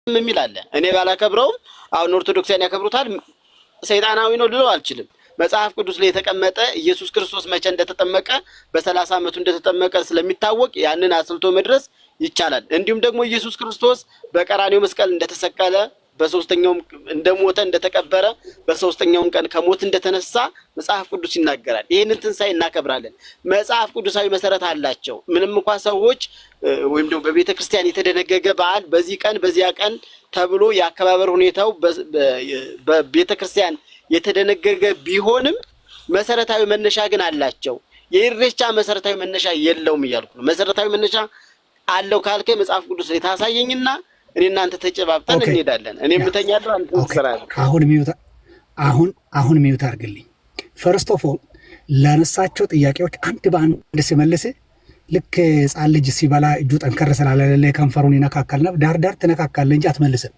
የሚል አለ። እኔ ባላከብረውም አሁን ኦርቶዶክሳውያን ያከብሩታል። ሰይጣናዊ ነው ልለው አልችልም። መጽሐፍ ቅዱስ ላይ የተቀመጠ ኢየሱስ ክርስቶስ መቼ እንደተጠመቀ በ30 ዓመቱ እንደተጠመቀ ስለሚታወቅ ያንን አስልቶ መድረስ ይቻላል። እንዲሁም ደግሞ ኢየሱስ ክርስቶስ በቀራንዮ መስቀል እንደተሰቀለ በሶስተኛውም እንደሞተ እንደተቀበረ በሶስተኛውም ቀን ከሞት እንደተነሳ መጽሐፍ ቅዱስ ይናገራል። ይሄንን ትንሳኤ እናከብራለን። መጽሐፍ ቅዱሳዊ መሰረት አላቸው። ምንም እንኳን ሰዎች ወይም ደግሞ በቤተ ክርስቲያን የተደነገገ በዓል በዚህ ቀን በዚያ ቀን ተብሎ የአከባበር ሁኔታው በቤተ ክርስቲያን የተደነገገ ቢሆንም መሰረታዊ መነሻ ግን አላቸው። የኢሬቻ መሰረታዊ መነሻ የለውም እያልኩ ነው። መሰረታዊ መነሻ አለው ካልከኝ መጽሐፍ ቅዱስ ላይ ታሳየኝና እኔ እናንተ ተጨባብጠን እንሄዳለን። እኔ ምተኛለሁ አንተ ትሰራለህ። አሁን ሚውት አድርግልኝ። ፈርስት ኦፍ ኦል ላነሳቸው ጥያቄዎች አንድ በአንድ ሲመልስ ልክ ሕፃን ልጅ ሲበላ እጁ ጠንከር ስላለለ ከንፈሩን ይነካካልና ዳር ትነካካለህ እንጂ አትመልስም።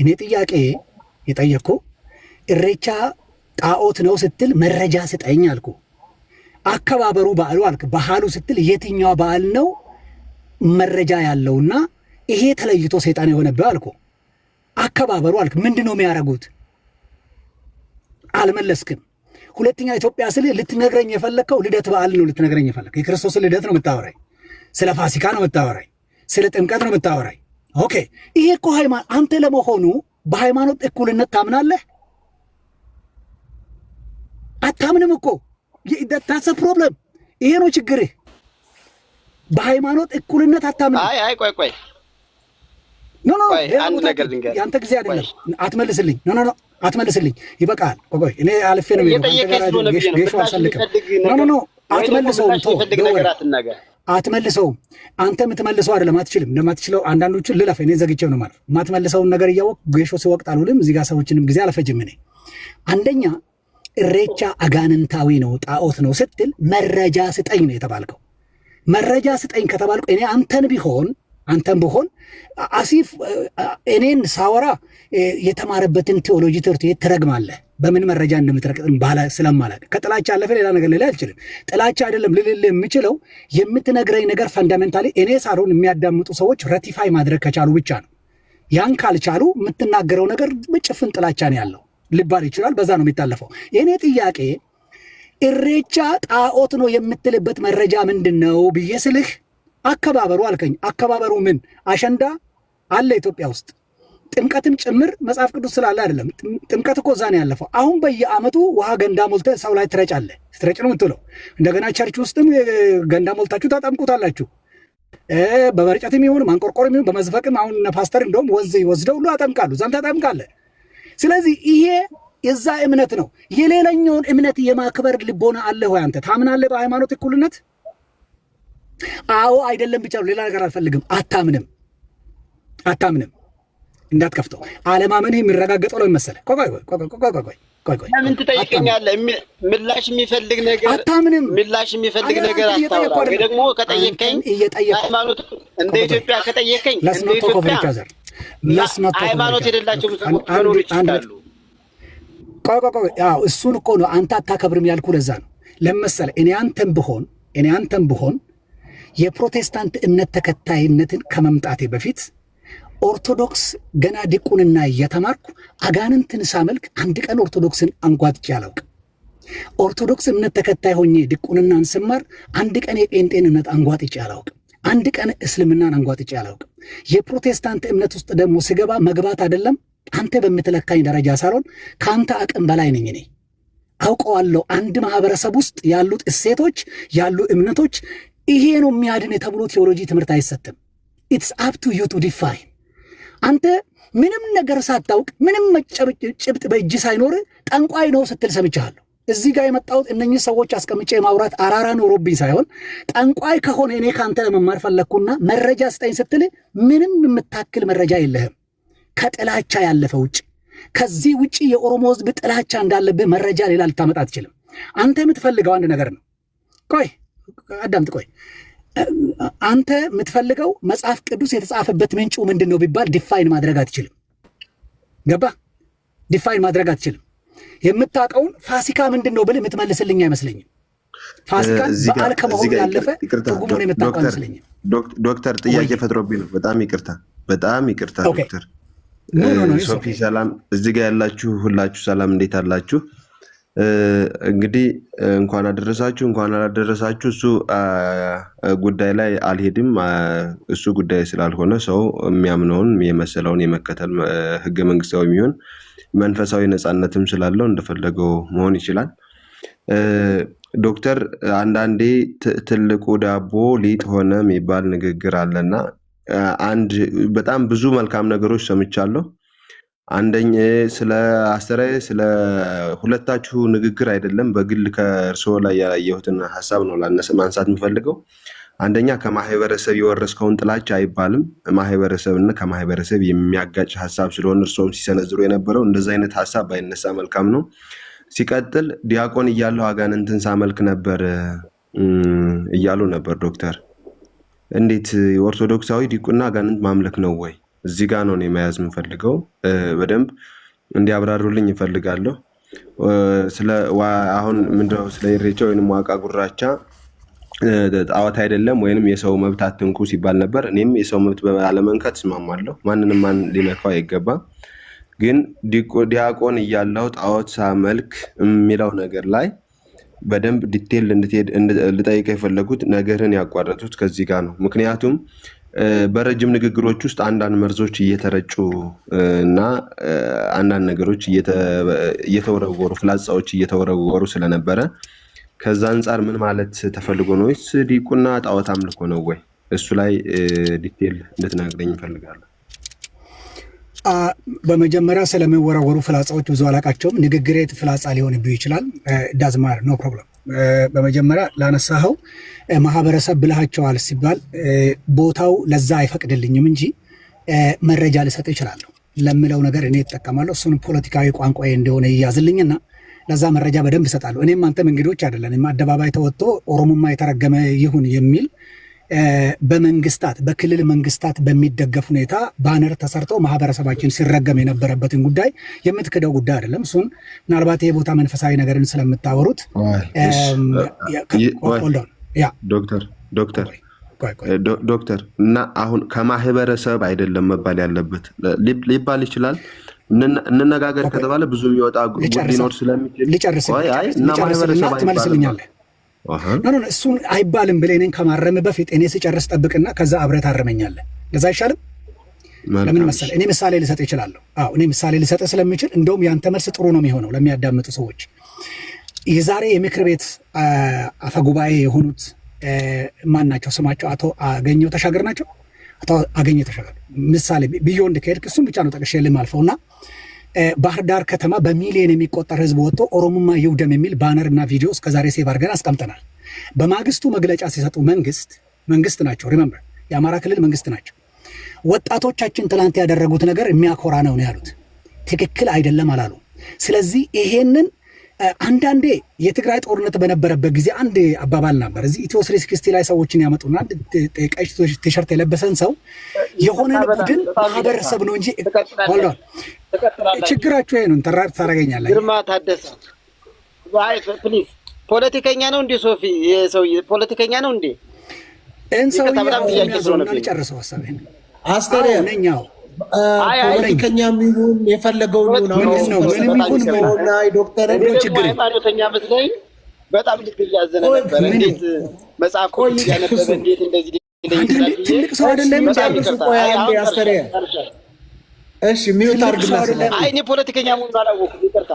እኔ ጥያቄ የጠየቅኩ ኢሬቻ ጣዖት ነው ስትል መረጃ ስጠኝ አልኩ። አከባበሩ በዓሉ አልክ። ባህሉ ስትል የትኛው በዓል ነው መረጃ ያለውና ይሄ ተለይቶ ሰይጣን የሆነበት አልኩ። አከባበሩ አልክ። ምንድነው የሚያረጉት? አልመለስክም። ሁለተኛ ኢትዮጵያ ስለ ልትነግረኝ የፈለከው ልደት በዓል ነው ልትነግረኝ የፈለከው። የክርስቶስ ልደት ነው የምታወራኝ። ስለ ፋሲካ ነው የምታወራኝ። ስለ ጥምቀት ነው የምታወራኝ። ኦኬ ይሄ እኮ ሃይማኖት። አንተ ለመሆኑ በሃይማኖት እኩልነት ታምናለህ? አታምንም እኮ። that's a problem። ይሄ ነው ችግርህ። በሃይማኖት እኩልነት አታምንም። አይ ቆይ ኖ አንድ ነገር ልንገር። ያንተ ጊዜ አይደለም። አትመልስልኝ። ኖ አትመልስልኝ። ይበቃል። ቆይ እኔ አልፌ ነው አትመልሰውም። አንተ የምትመልሰው አይደለም። አትችልም። እንደማትችለው አንዳንዶቹን ልለፍ። እኔ ዘግቼው ነው ማለት የማትመልሰውን ነገር እያወቅ ጌሾ ሲወቅጥ አልውልም። እዚህ ጋር ሰዎችንም ጊዜ አልፈጅም። እኔ አንደኛ ኢሬቻ አጋንንታዊ ነው ጣዖት ነው ስትል መረጃ ስጠኝ ነው የተባልከው። መረጃ ስጠኝ ከተባልኩ እኔ አንተን ብሆን አሲፍ እኔን ሳወራ የተማረበትን ቴዎሎጂ ትምህርት ቤት ትረግማለህ። በምን መረጃ እንደምትረግም ባላ ስለማላውቅ ከጥላቻ አለፈ ሌላ ነገር ልልህ አልችልም። ጥላቻ አይደለም ልልህ የምችለው የምትነግረኝ ነገር ፈንዳሜንታሊ እኔ ሳልሆን የሚያዳምጡ ሰዎች ረቲፋይ ማድረግ ከቻሉ ብቻ ነው። ያን ካልቻሉ የምትናገረው ነገር በጭፍን ጥላቻ ነው ያለው ሊባል ይችላል። በዛ ነው የሚታለፈው። የእኔ ጥያቄ ኢሬቻ ጣዖት ነው የምትልበት መረጃ ምንድን ነው ብዬ ስልህ አከባበሩ አልከኝ። አከባበሩ ምን አሸንዳ አለ ኢትዮጵያ ውስጥ ጥምቀትም ጭምር መጽሐፍ ቅዱስ ስላለ አይደለም። ጥምቀት እኮ እዛ ነው ያለፈው። አሁን በየዓመቱ ውሃ ገንዳ ሞልተህ ሰው ላይ ትረጫለህ። ስትረጭ ነው የምትውለው። እንደገና ቸርች ውስጥም ገንዳ ሞልታችሁ ታጠምቁታላችሁ። በመርጨትም ይሁን ማንቆርቆርም ይሁን በመዝፈቅም አሁን ፓስተር እንደውም ወንዝ ወስደው ሁሉ ያጠምቃሉ። እዛም ታጠምቃለህ። ስለዚህ ይሄ የዛ እምነት ነው። የሌላኛውን እምነት የማክበር ልቦና አለ ወይ? አንተ ታምናለህ በሃይማኖት እኩልነት? አዎ አይደለም ብቻ ሌላ ነገር አልፈልግም። አታምንም እንዳትከፍተው። አለማመንህ የሚረጋገጠው ነው መሰለህ። ቆይ ምን ትጠይቀኛለህ? ምላሽ የሚፈልግ ነገር አታምንም። ምላሽ የሚፈልግ ነገር አታውራ። ወይ ደግሞ ከጠየቀኝ ሃይማኖት እንደ ኢትዮጵያ ከጠየቀኝ እንደ ኢትዮጵያ ሃይማኖት የሌላቸው ሙስሊሞች ይችላሉ። ያው እሱን እኮ ነው አንተ አታከብርም ያልኩህ። ለዛ ነው ለመሰለ እኔ አንተም ብሆን የፕሮቴስታንት እምነት ተከታይነትን ከመምጣቴ በፊት ኦርቶዶክስ ገና ዲቁንና እየተማርኩ አጋንንትን ሳመልክ አንድ ቀን ኦርቶዶክስን አንጓጥጬ አላውቅም። ኦርቶዶክስ እምነት ተከታይ ሆኜ ዲቁንናን ስማር አንድ ቀን የጴንጤን እምነት አንጓጥጬ አላውቅም። አንድ ቀን እስልምናን አንጓጥጬ አላውቅም። የፕሮቴስታንት እምነት ውስጥ ደግሞ ስገባ መግባት አይደለም አንተ በምትለካኝ ደረጃ ሳልሆን ከአንተ አቅም በላይ ነኝ። እኔ አውቀዋለሁ። አንድ ማህበረሰብ ውስጥ ያሉት እሴቶች ያሉ እምነቶች ይሄ ነው የሚያድን ተብሎ ቴዎሎጂ ትምህርት አይሰጥም። ኢትስ አፕ ቱ ዩ ቱ ዲፋይን። አንተ ምንም ነገር ሳታውቅ ምንም ጭብጥ በእጅ ሳይኖር ጠንቋይ ነው ስትል ሰምቻለሁ። እዚህ ጋር የመጣሁት እነኚህ ሰዎች አስቀምጬ ማውራት አራራ ኖሮብኝ ሳይሆን ጠንቋይ ከሆነ እኔ ከአንተ ለመማር ፈለግኩና መረጃ ስጠኝ ስትል ምንም የምታክል መረጃ የለህም ከጥላቻ ያለፈ ውጭ። ከዚህ ውጭ የኦሮሞ ህዝብ ጥላቻ እንዳለብህ መረጃ ሌላ ልታመጣ አትችልም። አንተ የምትፈልገው አንድ ነገር ነው። ቆይ አዳምጥ። ቆይ አንተ የምትፈልገው መጽሐፍ ቅዱስ የተጻፈበት ምንጩ ምንድን ነው ቢባል ዲፋይን ማድረግ አትችልም። ገባ? ዲፋይን ማድረግ አትችልም። የምታውቀውን ፋሲካ ምንድን ነው ብለህ የምትመልስልኝ አይመስለኝም። ፋሲካ በዓል ከመሆኑ ያለፈ ትርጉሙን የምታውቀው አይመስለኝም። ዶክተር ጥያቄ ፈጥሮብኝ ነው። በጣም ይቅርታ ዶክተር። ሶፊ ሰላም፣ እዚህ ጋር ያላችሁ ሁላችሁ ሰላም፣ እንዴት አላችሁ? እንግዲህ እንኳን አደረሳችሁ እንኳን አላደረሳችሁ እሱ ጉዳይ ላይ አልሄድም። እሱ ጉዳይ ስላልሆነ ሰው የሚያምነውን የመሰለውን የመከተል ህገ መንግስታዊ የሚሆን መንፈሳዊ ነፃነትም ስላለው እንደፈለገው መሆን ይችላል። ዶክተር አንዳንዴ ትልቁ ዳቦ ሊጥ ሆነ የሚባል ንግግር አለና አንድ በጣም ብዙ መልካም ነገሮች ሰምቻለሁ። አንደኛ ስለ አስተራዬ ስለ ሁለታችሁ ንግግር አይደለም፣ በግል ከእርስዎ ላይ ያየሁትን ሐሳብ ነው ማንሳት የምፈልገው። አንደኛ ከማህበረሰብ የወረስከውን ጥላቻ አይባልም። ማህበረሰብና ከማህበረሰብ የሚያጋጭ ሐሳብ ስለሆነ እርስዎም ሲሰነዝሩ የነበረው እንደዛ አይነት ሐሳብ ባይነሳ መልካም ነው። ሲቀጥል ዲያቆን እያለሁ አጋንንትን ሳመልክ ነበር እያሉ ነበር ዶክተር። እንዴት ኦርቶዶክሳዊ ዲቁና አጋንንት ማምለክ ነው ወይ? እዚህ ጋር ነው እኔ መያዝ የምፈልገው። በደንብ እንዲያብራሩልኝ ይፈልጋለሁ። አሁን ምንድነው ስለ ኢሬቻ ወይንም ዋቃ ጉራቻ ጣዖት አይደለም ወይንም የሰው መብት አትንኩ ሲባል ነበር። እኔም የሰው መብት ባለመንካት እስማማለሁ። ማንንም ማን ሊነካው አይገባም። ግን ዲያቆን እያለሁ ጣዖት ሳመልክ የሚለው ነገር ላይ በደንብ ዲቴል ልጠይቅ የፈለጉት ነገርን ያቋረጡት ከዚህ ጋር ነው። ምክንያቱም በረጅም ንግግሮች ውስጥ አንዳንድ መርዞች እየተረጩ እና አንዳንድ ነገሮች እየተወረወሩ ፍላጻዎች እየተወረወሩ ስለነበረ ከዛ አንጻር ምን ማለት ተፈልጎ ነው? ወይስ ዲቁና ጣዖት አምልኮ ነው ወይ? እሱ ላይ ዲቴል እንድትነግረኝ እፈልጋለሁ። በመጀመሪያ ስለሚወረወሩ ፍላጻዎች ብዙ አላቃቸውም። ንግግሬ ፍላጻ ሊሆንብህ ይችላል። ዳዝማር ኖ ፕሮብለም። በመጀመሪያ ላነሳኸው ማህበረሰብ ብልሃቸዋል ሲባል ቦታው ለዛ አይፈቅድልኝም እንጂ መረጃ ልሰጥ ይችላለሁ ለምለው ነገር እኔ እጠቀማለሁ። እሱን ፖለቲካዊ ቋንቋዬ እንደሆነ ይያዝልኝና ለዛ መረጃ በደንብ እሰጣለሁ። እኔም አንተም እንግዶች አይደለንም። አደባባይ ተወጥቶ ኦሮሞማ የተረገመ ይሁን የሚል በመንግስታት በክልል መንግስታት በሚደገፍ ሁኔታ ባነር ተሰርተው ማህበረሰባችን ሲረገም የነበረበትን ጉዳይ የምትክደው ጉዳይ አይደለም። እሱን ምናልባት ይሄ ቦታ መንፈሳዊ ነገርን ስለምታወሩት ዶክተር እና አሁን ከማህበረሰብ አይደለም መባል ያለበት ሊባል ይችላል። እንነጋገር ከተባለ ብዙ የሚወጣ ጉድ ሊኖር ስለሚችል ልጨርስና ትመልስልኛለህ። እሱን አይባልም ብለህ እኔን ከማረም በፊት እኔ ስጨርስ ጠብቅና ከዛ አብረህ ታረመኛለህ። ለዛ አይሻልም? ለምን መሰለህ? እኔ ምሳሌ ልሰጥ እችላለሁ። እኔ ምሳሌ ልሰጥ ስለምችል እንደውም ያንተ መልስ ጥሩ ነው የሚሆነው ለሚያዳምጡ ሰዎች። የዛሬ የምክር ቤት አፈጉባኤ የሆኑት ማን ናቸው? ስማቸው አቶ አገኘሁ ተሻገር ናቸው። አቶ አገኘሁ ተሻገር ምሳሌ ቢዮንድ ከሄድክ እሱም ብቻ ነው ጠቅሼልህ የማልፈውና ባህር ዳር ከተማ በሚሊዮን የሚቆጠር ህዝብ ወጥቶ ኦሮሞማ ይውደም የሚል ባነር እና ቪዲዮ እስከዛሬ ሴቭ አድርገን አስቀምጠናል። በማግስቱ መግለጫ ሲሰጡ መንግስት ናቸው፣ ሪመምበር የአማራ ክልል መንግስት ናቸው። ወጣቶቻችን ትላንት ያደረጉት ነገር የሚያኮራ ነው ያሉት፣ ትክክል አይደለም አላሉ። ስለዚህ ይሄንን አንዳንዴ የትግራይ ጦርነት በነበረበት ጊዜ አንድ አባባል ነበር። እዚህ ኢትዮ 360 ላይ ሰዎችን ያመጡና ቀይ ቲሸርት የለበሰን ሰው የሆነ ቡድን ማህበረሰብ ነው እንጂ ሆልዶን ችግራችሁ ይሄ ነው ታረጋኛለህ። ግርማ ታደሰ ፕሊዝ ፖለቲከኛ ነው እንዴ? ሶፊ የሰውዬ ፖለቲከኛ ነው እንዴ? እንሰው ያለው ጨርሰው ሐሳቤን አስተሬ ነኛው ፖለቲከኛ የሚሆን የፈለገው ነው ነው ምንም ይሁን ነው ዶክተር ችግር ሃይማኖተኛ መስለኝ በጣም ልብ ያዘነ ነበር። እንዴት መጽሐፍ ቆይ ያነበበ እንዴት እንደዚህ ይላል? ትልቅ ሰው አይደለም እንዴ? አስተሬ እሺ ሚውት አድርግና አይ እኔ ፖለቲከኛ መሆኑን አላወኩም። ይቅርታ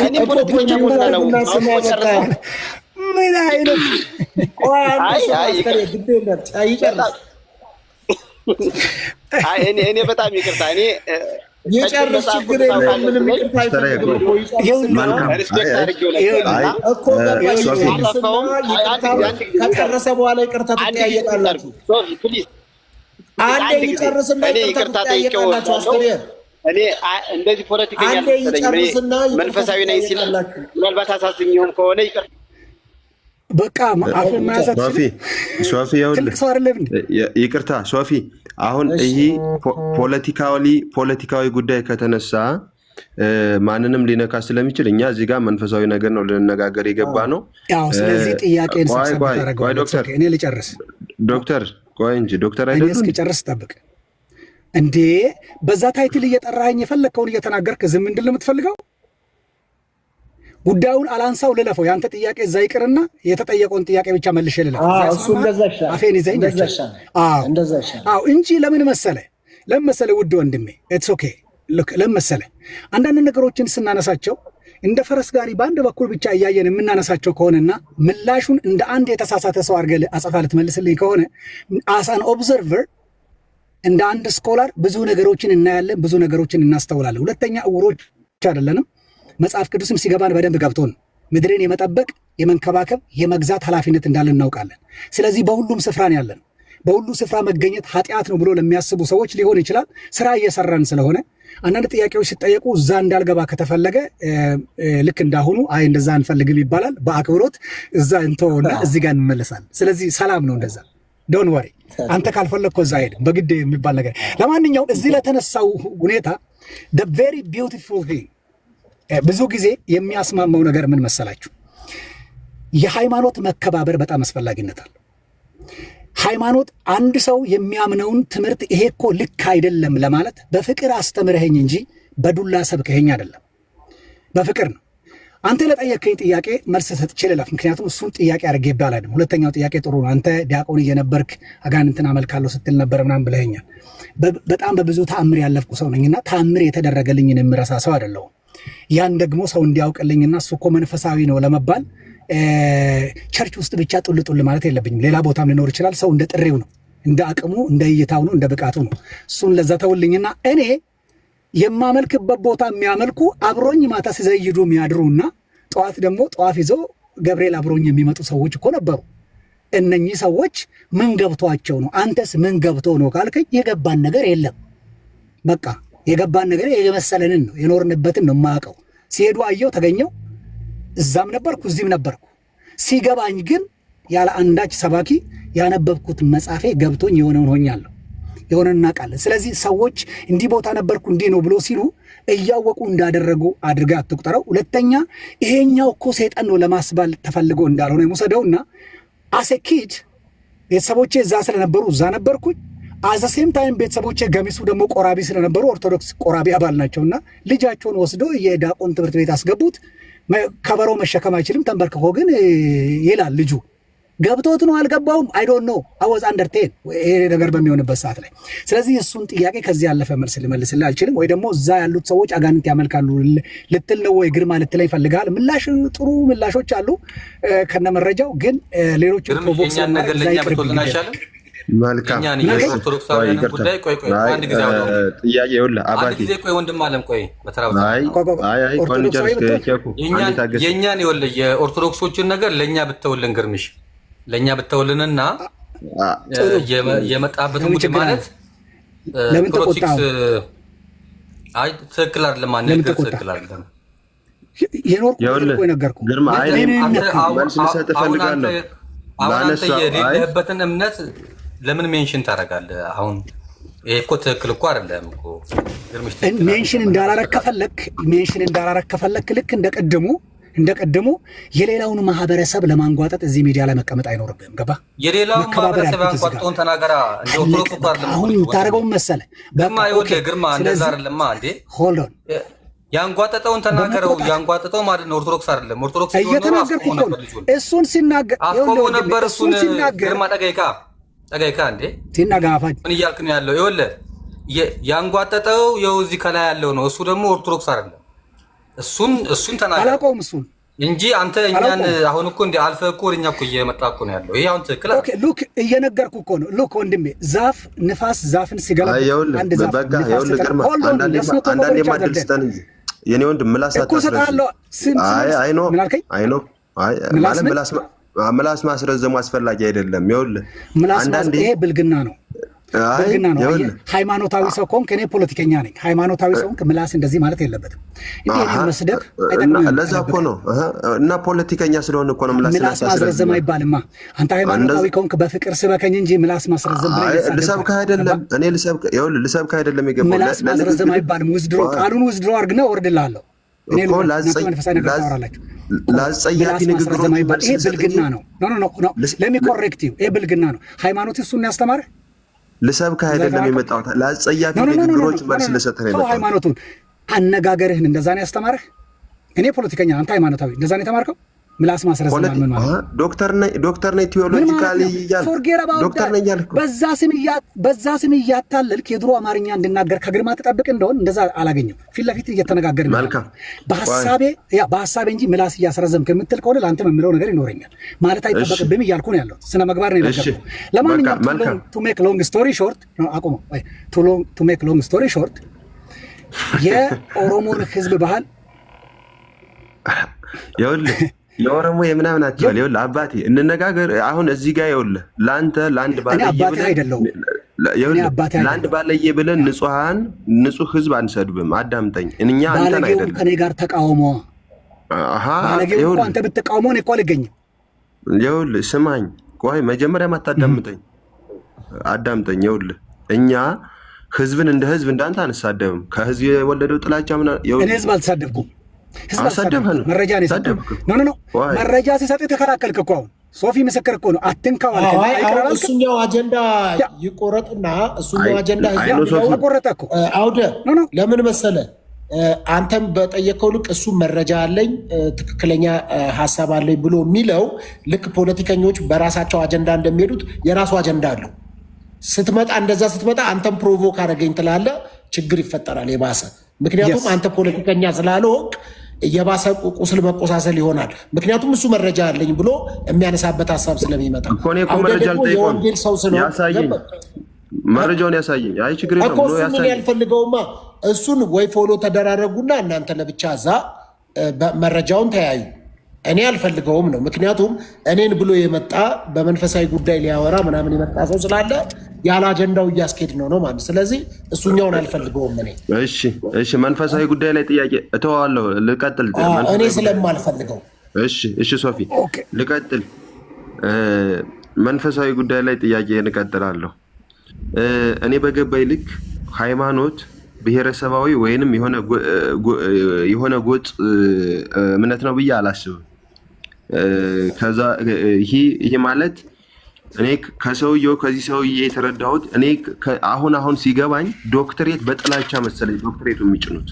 እኔ ፖለቲከኛ መሆኑን አላወኩም። ምን አይነት እኔ በጣም ይቅርታ እኔ የጨርስ ችግር የለም። ምንም ይቅርታ አይፈልግም። ከጨረሰ በኋላ ይቅርታ ትጠያየቃላችሁ። አንዴ ይጨርስና ይቅርታ ትጠያየቃላችሁ። አስተሪያ እኔ እንደዚህ ፖለቲከኛ መሰለኝ መንፈሳዊ ነኝ ሲል ምናልባት አሳዝኜውም ከሆነ ይቅርታ በቃ አፍ ማያዛት ሶፊ ይቅርታ ሶፊ አሁን ይሄ ፖለቲካዊ ጉዳይ ከተነሳ ማንንም ሊነካ ስለሚችል እኛ እዚህ ጋር መንፈሳዊ ነገር ነው ልንነጋገር የገባ ነው። ያው ስለዚህ ጥያቄን ሰብሰብ ዶክተር እኔ ልጨርስ። ዶክተር ቆይ እንጂ ዶክተር አይደለም እስኪ ጨርስ ጠብቅ። እንዴ በዛ ታይትል እየጠራኸኝ የፈለግከውን እየተናገርክ ዝም እንድል የምትፈልገው? ጉዳዩን አላንሳው ልለፈው። ያንተ ጥያቄ እዛ ይቅርና የተጠየቀውን ጥያቄ ብቻ መልሼ ልለፍ። አፌን ይዘኝ እንጂ ለምን መሰለ ውድ ወንድሜ ኢትስ ኦኬ። ለምን መሰለ አንዳንድ ነገሮችን ስናነሳቸው እንደ ፈረስ ጋሪ በአንድ በኩል ብቻ እያየን የምናነሳቸው ከሆነና ምላሹን እንደ አንድ የተሳሳተ ሰው አድርገህ አጸፋ ልትመልስልኝ ከሆነ አሳን ኦብዘርቨር እንደ አንድ ስኮላር ብዙ ነገሮችን እናያለን፣ ብዙ ነገሮችን እናስተውላለን። ሁለተኛ እውሮች አይደለንም። መጽሐፍ ቅዱስም ሲገባን በደንብ ገብቶን ምድርን የመጠበቅ የመንከባከብ የመግዛት ኃላፊነት እንዳለን እናውቃለን። ስለዚህ በሁሉም ስፍራ ነው ያለን። በሁሉ ስፍራ መገኘት ኃጢአት ነው ብሎ ለሚያስቡ ሰዎች ሊሆን ይችላል። ስራ እየሰራን ስለሆነ አንዳንድ ጥያቄዎች ሲጠየቁ እዛ እንዳልገባ ከተፈለገ ልክ እንዳሁኑ አይ እንደዛ አንፈልግም ይባላል። በአክብሮት እዛ እንተውና እዚህ ጋር እንመለሳለን። ስለዚህ ሰላም ነው እንደዛ። ዶንት ወሪ አንተ ካልፈለግከው እዛ ሄድ በግድ የሚባል ነገር። ለማንኛውም እዚህ ለተነሳው ሁኔታ the very beautiful thing ብዙ ጊዜ የሚያስማማው ነገር ምን መሰላችሁ? የሃይማኖት መከባበር በጣም አስፈላጊነት አለ። ሃይማኖት አንድ ሰው የሚያምነውን ትምህርት ይሄ እኮ ልክ አይደለም ለማለት በፍቅር አስተምረኸኝ እንጂ በዱላ ሰብከኸኝ አይደለም። በፍቅር ነው። አንተ ለጠየቀኝ ጥያቄ መልስ ሰጥቼ ልለፍ። ምክንያቱም እሱን ጥያቄ አድርጌ ይባላል። ሁለተኛው ጥያቄ ጥሩ ነው። አንተ ዲያቆን እየነበርክ አጋንንትን አመልካለሁ ስትል ነበር ምናምን ብለኸኛል። በጣም በብዙ ተአምር ያለፍኩ ሰው ነኝና ተአምር የተደረገልኝን የምረሳ ሰው አይደለሁም። ያን ደግሞ ሰው እንዲያውቅልኝና እሱ እኮ መንፈሳዊ ነው ለመባል ቸርች ውስጥ ብቻ ጡል ማለት የለብኝም። ሌላ ቦታም ሊኖር ይችላል። ሰው እንደ ጥሬው ነው፣ እንደ አቅሙ፣ እንደ እይታው ነው፣ እንደ ብቃቱ ነው። እሱን ለዛ ተውልኝና እኔ የማመልክበት ቦታ የሚያመልኩ አብሮኝ ማታ ሲዘይዱ የሚያድሩና ጠዋት ደግሞ ጠዋፍ ይዘው ገብርኤል አብሮኝ የሚመጡ ሰዎች እኮ ነበሩ። እነኚህ ሰዎች ምን ገብቷቸው ነው? አንተስ ምን ገብቶ ነው ካልከኝ የገባን ነገር የለም። በቃ የገባን ነገር የመሰለንን ነው የኖርንበትን ነው የማውቀው። ሲሄዱ አየው ተገኘው፣ እዛም ነበርኩ እዚህም ነበርኩ። ሲገባኝ ግን ያለ አንዳች ሰባኪ ያነበብኩት መጻፌ ገብቶኝ የሆነውን ሆኛለሁ። የሆነን እናውቃለን። ስለዚህ ሰዎች እንዲህ ቦታ ነበርኩ እንዲህ ነው ብሎ ሲሉ እያወቁ እንዳደረጉ አድርጋ አትቁጠረው። ሁለተኛ ይሄኛው እኮ ሰይጣን ነው ለማስባል ተፈልጎ እንዳልሆነ የሙሰደውና አሰኪድ ቤተሰቦቼ እዛ ስለነበሩ እዛ ነበርኩኝ። አዘሴም ታይም ቤተሰቦቼ ገሚሱ ደግሞ ቆራቢ ስለነበሩ ኦርቶዶክስ ቆራቢ አባል ናቸውና ልጃቸውን ወስዶ የዲያቆን ትምህርት ቤት አስገቡት። ከበሮ መሸከም አይችልም፣ ተንበርክኮ ግን ይላል ልጁ። ገብቶት ነው አልገባውም፣ አይ ዶንት ኖ አይ ዋዝ አንደርቴን ይሄ ነገር በሚሆንበት ሰዓት ላይ። ስለዚህ እሱን ጥያቄ ከዚህ ያለፈ መልስ ልመልስልህ አልችልም። ወይ ደግሞ እዛ ያሉት ሰዎች አጋንንት ያመልካሉ ልትል ነው ወይ ግርማ ልትለኝ ፈልጋል። ምላሽ ጥሩ ምላሾች አሉ ከነ መረጃው፣ ግን ሌሎች ፕሮቮክስ ነገር ለኛ በተወልና አይሻልም። መልካም ኦርቶዶክሳውያን ጉዳይ ቆይ አንድ ጊዜ አውለው ጥያቄ ይኸውልህ አባቴ አንድ ጊዜ ቆይ ወንድም አለም ቆይ በተራው የኛን ይኸውልህ የኦርቶዶክሶችን ነገር ለኛ ብተውልን ግርምሽ ለኛ ብተውልንና የመጣበትን ጉዳይ ማለት ለምን ተቆጣው? አይ ትክክል አይደለም ማለት ትክክል አይደለም። የኖርኩ ወይ ነገርኩ ግርማ አይ መልስ ልሰጥ እፈልጋለሁ። አንተ የሌለህበትን እምነት ለምን ሜንሽን ታደርጋለህ? አሁን ይሄ እኮ ትክክል እኮ አይደለም እኮ ሜንሽን እንዳላረግ ከፈለክ ልክ እንደቀድሙ የሌላውን ማህበረሰብ ለማንጓጠጥ እዚህ ሚዲያ ላይ መቀመጥ አይኖርብህም። ገባ? የሌላውን ማህበረሰብ አንቋጠውን ተናገራ። እንደ ኦርቶዶክስ እኮ አይደለም አሁን ታደርገውን መሰለ ግርማ ይኸውልህ ግርማ እንደዛ አይደለማ እንዴ ሆልድ ኦን ያንጓጠጠውን ተናገረው። ያንጓጠጠው ማለት ነው ኦርቶዶክስ አይደለም። ኦርቶዶክስ እየተናገርኩ ነው። እሱን ሲናገር አፍቆ ነበር። እሱን ግርማ ጠጋይካ እንዴ ሲናጋፋች ምን እያልክ ነው ያለው? ይኸውልህ ያንጓጠጠው ይኸው እዚህ ከላይ ያለው ነው። እሱ ደግሞ ኦርቶዶክስ አይደለም። እሱን ተናገር። አላውቀውም እሱን እንጂ አንተ እኛን አሁን እኮ እንደ አልፈህ እኮ ወደኛ እኮ እየመጣ እኮ ነው ያለው። ይሄ አሁን ትክክል አይደል? ኦኬ ሉክ እየነገርኩ እኮ ነው። ሉክ ወንድሜ ዛፍ ንፋስ ዛፍን ሲገላ አንድ ዛፍ በቃ ይኸውልህ ግርማ አንዳንዴ ማድልስተን እንጂ የኔ ወንድም ምላስ ማስረዘሙ አስፈላጊ አይደለም። ይኸውልህ አንዳንዴ ይሄ ብልግና ነው። ሃይማኖታዊ ሰው ከሆንክ እኔ ፖለቲከኛ ነኝ። ሃይማኖታዊ ሰው ከሆንክ ምላስ እንደዚህ ማለት የለበትም። መስደብ ለዛ እኮ ነው እና ፖለቲከኛ ስለሆነ እኮ ነው ምላስ ማስረዘም አይባልማ። አንተ ሃይማኖታዊ ከሆንክ በፍቅር ስበከኝ እንጂ ምላስ ማስረዘም ልሰብክ አይደለም። እኔ ልሰብክ አይደለም የገባው ምላስ ማስረዘም አይባልም። ውዝድሮ ቃሉን ውዝድሮ አድርግና ወርድልሃለሁ። እኔ ላጸያፊ ንግግሮች ይሄ ብልግና ነው። ኖ ለሚ ኮሬክቲቭ ይሄ ብልግና ነው። ሃይማኖት እሱን ያስተማረ ልሰብክህ አይደለም የመጣሁት። ለአጸያፊ ንግግሮች መልስ ልሰጥህ ነው የመጣሁት። ሃይማኖቱን አነጋገርህን እንደዛ ነው ያስተማረህ? እኔ ፖለቲከኛ አንተ ሃይማኖታዊ እንደዛ ነው የተማርከው? ምላስ ማስረዝ ምን ማለት ዶክተር ነኝ ቲዮሎጂካሊ እያልክ ዶክተር ነኝ እያልክ በዛ ስም እያታለልክ የድሮ አማርኛ እንድናገር ከግርማ ተጠብቅ እንደሆን እንደዛ አላገኘም። ፊት ለፊት እየተነጋገርን በሀሳቤ እንጂ ምላስ እያስረዘምክ የምትል ከሆነ ለአንተ የምለው ነገር ይኖረኛል ማለት አይጠበቅብህም እያልኩ ነው ያለሁት። ስነ ምግባር ነው የነገርኩህ። ለማንኛውም ቱ ሜክ ሎንግ ስቶሪ ሾርት የኦሮሞን ህዝብ ባህል ይኸውልህ የኦሮሞ የምናምን አትበል። ይኸውልህ አባቴ እንነጋገር። አሁን እዚህ ጋር ይኸውልህ ለአንድ ባለየ ብለን ንጹህ ህዝብ አንሰድብም። አዳምጠኝ። እኛ አንተን አይደለም ከኔ ጋር ተቃውሞ ባለጌው እንኳን አንተ ብትቃውሞ እኔ እኮ አልገኝም። ይኸውልህ ስማኝ፣ ቆይ መጀመሪያ አዳምጠኝ። ይኸውልህ እኛ ህዝብን እንደ ህዝብ እንዳንተ አንሳደብም። ከህዝብ የወለደው ጥላቻ እኔ ህዝብ አልተሳደብኩም። መረጃ ሲሰጥ የተከራከልክ እኮ አሁን ሶፊ ምስክር እኮ ነው። አትንካው አልከኝ። እሱኛው አጀንዳ ይቆረጥና እሱኛው አጀንዳ ቆረጠ እኮ አውደ ለምን መሰለ አንተም በጠየቀው ልክ እሱ መረጃ አለኝ ትክክለኛ ሐሳብ አለኝ ብሎ የሚለው ልክ ፖለቲከኞች በራሳቸው አጀንዳ እንደሚሄዱት የራሱ አጀንዳ አለው። ስትመጣ አንተም ፕሮቮክ አደረገኝ ትላለህ፣ ችግር ይፈጠራል የባሰ። ምክንያቱም አንተ ፖለቲከኛ ስላልሆንክ የባሰ ቁስል መቆሳሰል ይሆናል። ምክንያቱም እሱ መረጃ አለኝ ብሎ የሚያነሳበት ሀሳብ ስለሚመጣ የወንጌል ሰው ስለሆነ መረጃውን ያሳየኝ። አይ ችግር የለም ብሎ ያሳየኝ። ያልፈልገውማ እሱን ወይ ፎሎ ተደራረጉና እናንተ ለብቻ እዛ መረጃውን ተያዩ። እኔ አልፈልገውም ነው። ምክንያቱም እኔን ብሎ የመጣ በመንፈሳዊ ጉዳይ ሊያወራ ምናምን የመጣ ሰው ስላለ ያለ አጀንዳው እያስኬድ ነው ማለት። ስለዚህ እሱኛውን አልፈልገውም እኔ። እሺ መንፈሳዊ ጉዳይ ላይ ጥያቄ እተዋለሁ። ልቀጥል። እኔ ስለማልፈልገው። እሺ ሶፊ ልቀጥል። መንፈሳዊ ጉዳይ ላይ ጥያቄ እንቀጥላለሁ። እኔ በገባኝ ልክ ሃይማኖት ብሔረሰባዊ ወይንም የሆነ ጎጥ እምነት ነው ብዬ አላስብም። ከዛ ይሄ ማለት እኔ ከዚህ ሰውዬ የተረዳሁት እኔ አሁን ሲገባኝ ዶክትሬት በጥላቻ መሰለኝ ዶክትሬቱ የሚጭኑት።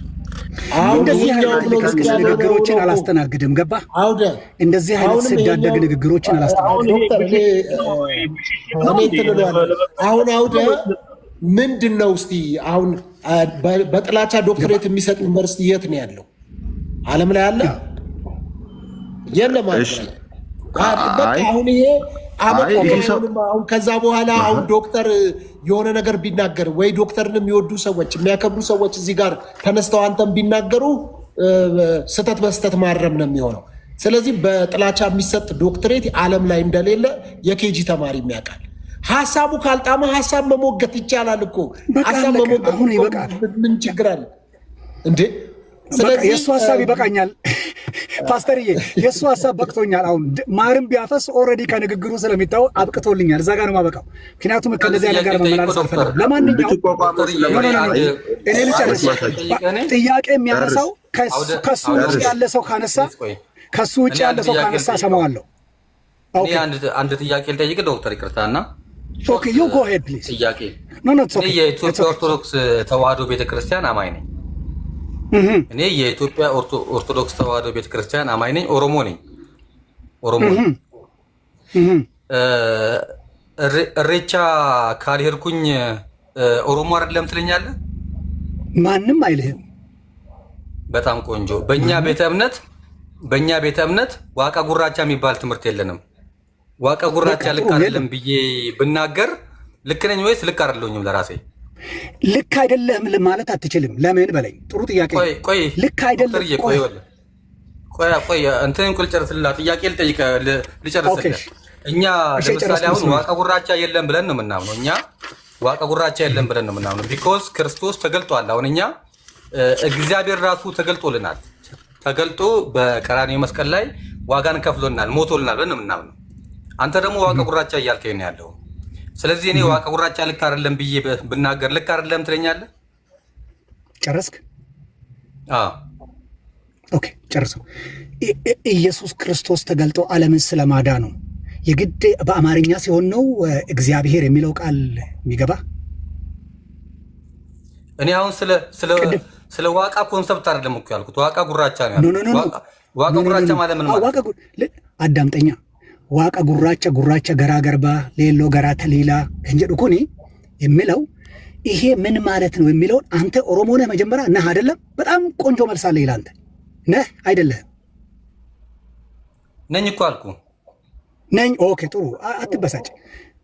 እንደዚህ አይነት ንግግሮችን አላስተናግድም። ገባ? እንደዚህ አይነት ስዳደግ ንግግሮችን አላስተናግድም። አሁን አውደ ምንድን ነው እስቲ አሁን በጥላቻ ዶክትሬት የሚሰጥ ዩኒቨርሲቲ የት ነው ያለው? ዓለም ላይ አለ? የለም። አሁን ይሄ አሁን ከዛ በኋላ አሁን ዶክተር የሆነ ነገር ቢናገር ወይ ዶክተርን የሚወዱ ሰዎች የሚያከብሩ ሰዎች እዚህ ጋር ተነስተው አንተም ቢናገሩ ስህተት በስህተት ማረም ነው የሚሆነው። ስለዚህ በጥላቻ የሚሰጥ ዶክትሬት ዓለም ላይ እንደሌለ የኬጂ ተማሪ የሚያውቃል። ሀሳቡ ካልጣመ ሀሳብ መሞገት ይቻላል እኮ። ሀሳብ መሞገት ምን ችግር አለ እንዴ? ስለዚህ የእሱ ሀሳብ ይበቃኛል ፓስተርዬ፣ የእሱ ሀሳብ በቅቶኛል። አሁን ማርም ቢያፈስ ኦልሬዲ ከንግግሩ ስለሚታወቅ አብቅቶልኛል። እዛ ጋር ነው የማበቃው። ምክንያቱም ከነዚያ ነገር መመላለስ አልፈልግም። ለማንኛውም እኔ ልጨርስ። ጥያቄ የሚያነሳው ከሱ ውጭ ያለ ሰው ካነሳ ሰማዋለሁ። አንድ ጥያቄ ልጠይቅ ዶክተር፣ ይቅርታና ኦኬ ዩ ጎ ሄድ ፕሊዝ። ጥያቄ የኢትዮጵያ ኦርቶዶክስ ተዋህዶ ቤተክርስቲያን አማኝ ነኝ። እኔ የኢትዮጵያ ኦርቶዶክስ ተዋህዶ ቤተክርስቲያን አማኝ ነኝ። ኦሮሞ ነኝ። እሬቻ ካልሄድኩኝ ኦሮሞ አይደለም ትለኛለህ? ማንም አይልህም። በጣም ቆንጆ። በእኛ ቤተ እምነት ዋቃ ጉራቻ የሚባል ትምህርት የለንም። ዋቃ ጉራቻ ልክ አይደለም ብዬ ብናገር ልክ ነኝ ወይስ ልክ አይደለሁኝም? ለራሴ ልክ አይደለህም ማለት አትችልም። ለምን በለኝ። ጥሩ ጥያቄ። ቆይ ልክ አይደለም። ቆይ እንትን ቁልጨርስላ ጥያቄ ልጨርስልህ። እኛ ለምሳሌ አሁን ዋቃ ጉራቻ የለም ብለን ነው የምናምነው። እኛ ዋቃ ጉራቻ የለም ብለን ነው የምናምነው። ቢኮዝ ክርስቶስ ተገልጧል። አሁን እኛ እግዚአብሔር ራሱ ተገልጦልናል። ተገልጦ በቀራንዮ መስቀል ላይ ዋጋን ከፍሎናል፣ ሞቶልናል ብለን ነው የምናምነው። አንተ ደግሞ ዋቃ ጉራቻ እያልከኝ ነው ያለው። ስለዚህ እኔ ዋቃ ጉራቻ ልክ አይደለም ብዬ ብናገር ልክ አይደለም ትለኛለህ? ጨረስክ? ኦኬ ጨርሰው። ኢየሱስ ክርስቶስ ተገልጦ ዓለምን ስለማዳኑ የግድ በአማርኛ ሲሆን ነው እግዚአብሔር የሚለው ቃል የሚገባ እኔ አሁን ስለ ዋቃ ኮንሰፕት አይደለም እኮ ያልኩት። ዋቃ ጉራቻ ነው ያልኩት። ዋቃ ጉራቻ ማለት ምን ማለት? አዳምጠኛ ዋቃ ጉራቻ ገራ ገርባ ሌሎ ገራ ተሊላ እንጀዱ ኩኒ የሚለው ይሄ ምን ማለት ነው የሚለውን አንተ ኦሮሞ ነህ መጀመሪያ ነህ አይደለም? በጣም ቆንጆ መልስ አለ ይላል። አንተ ነህ አይደለህም? ነኝ እኮ አልኩ። ነኝ። ኦኬ ጥሩ፣ አትበሳጭ።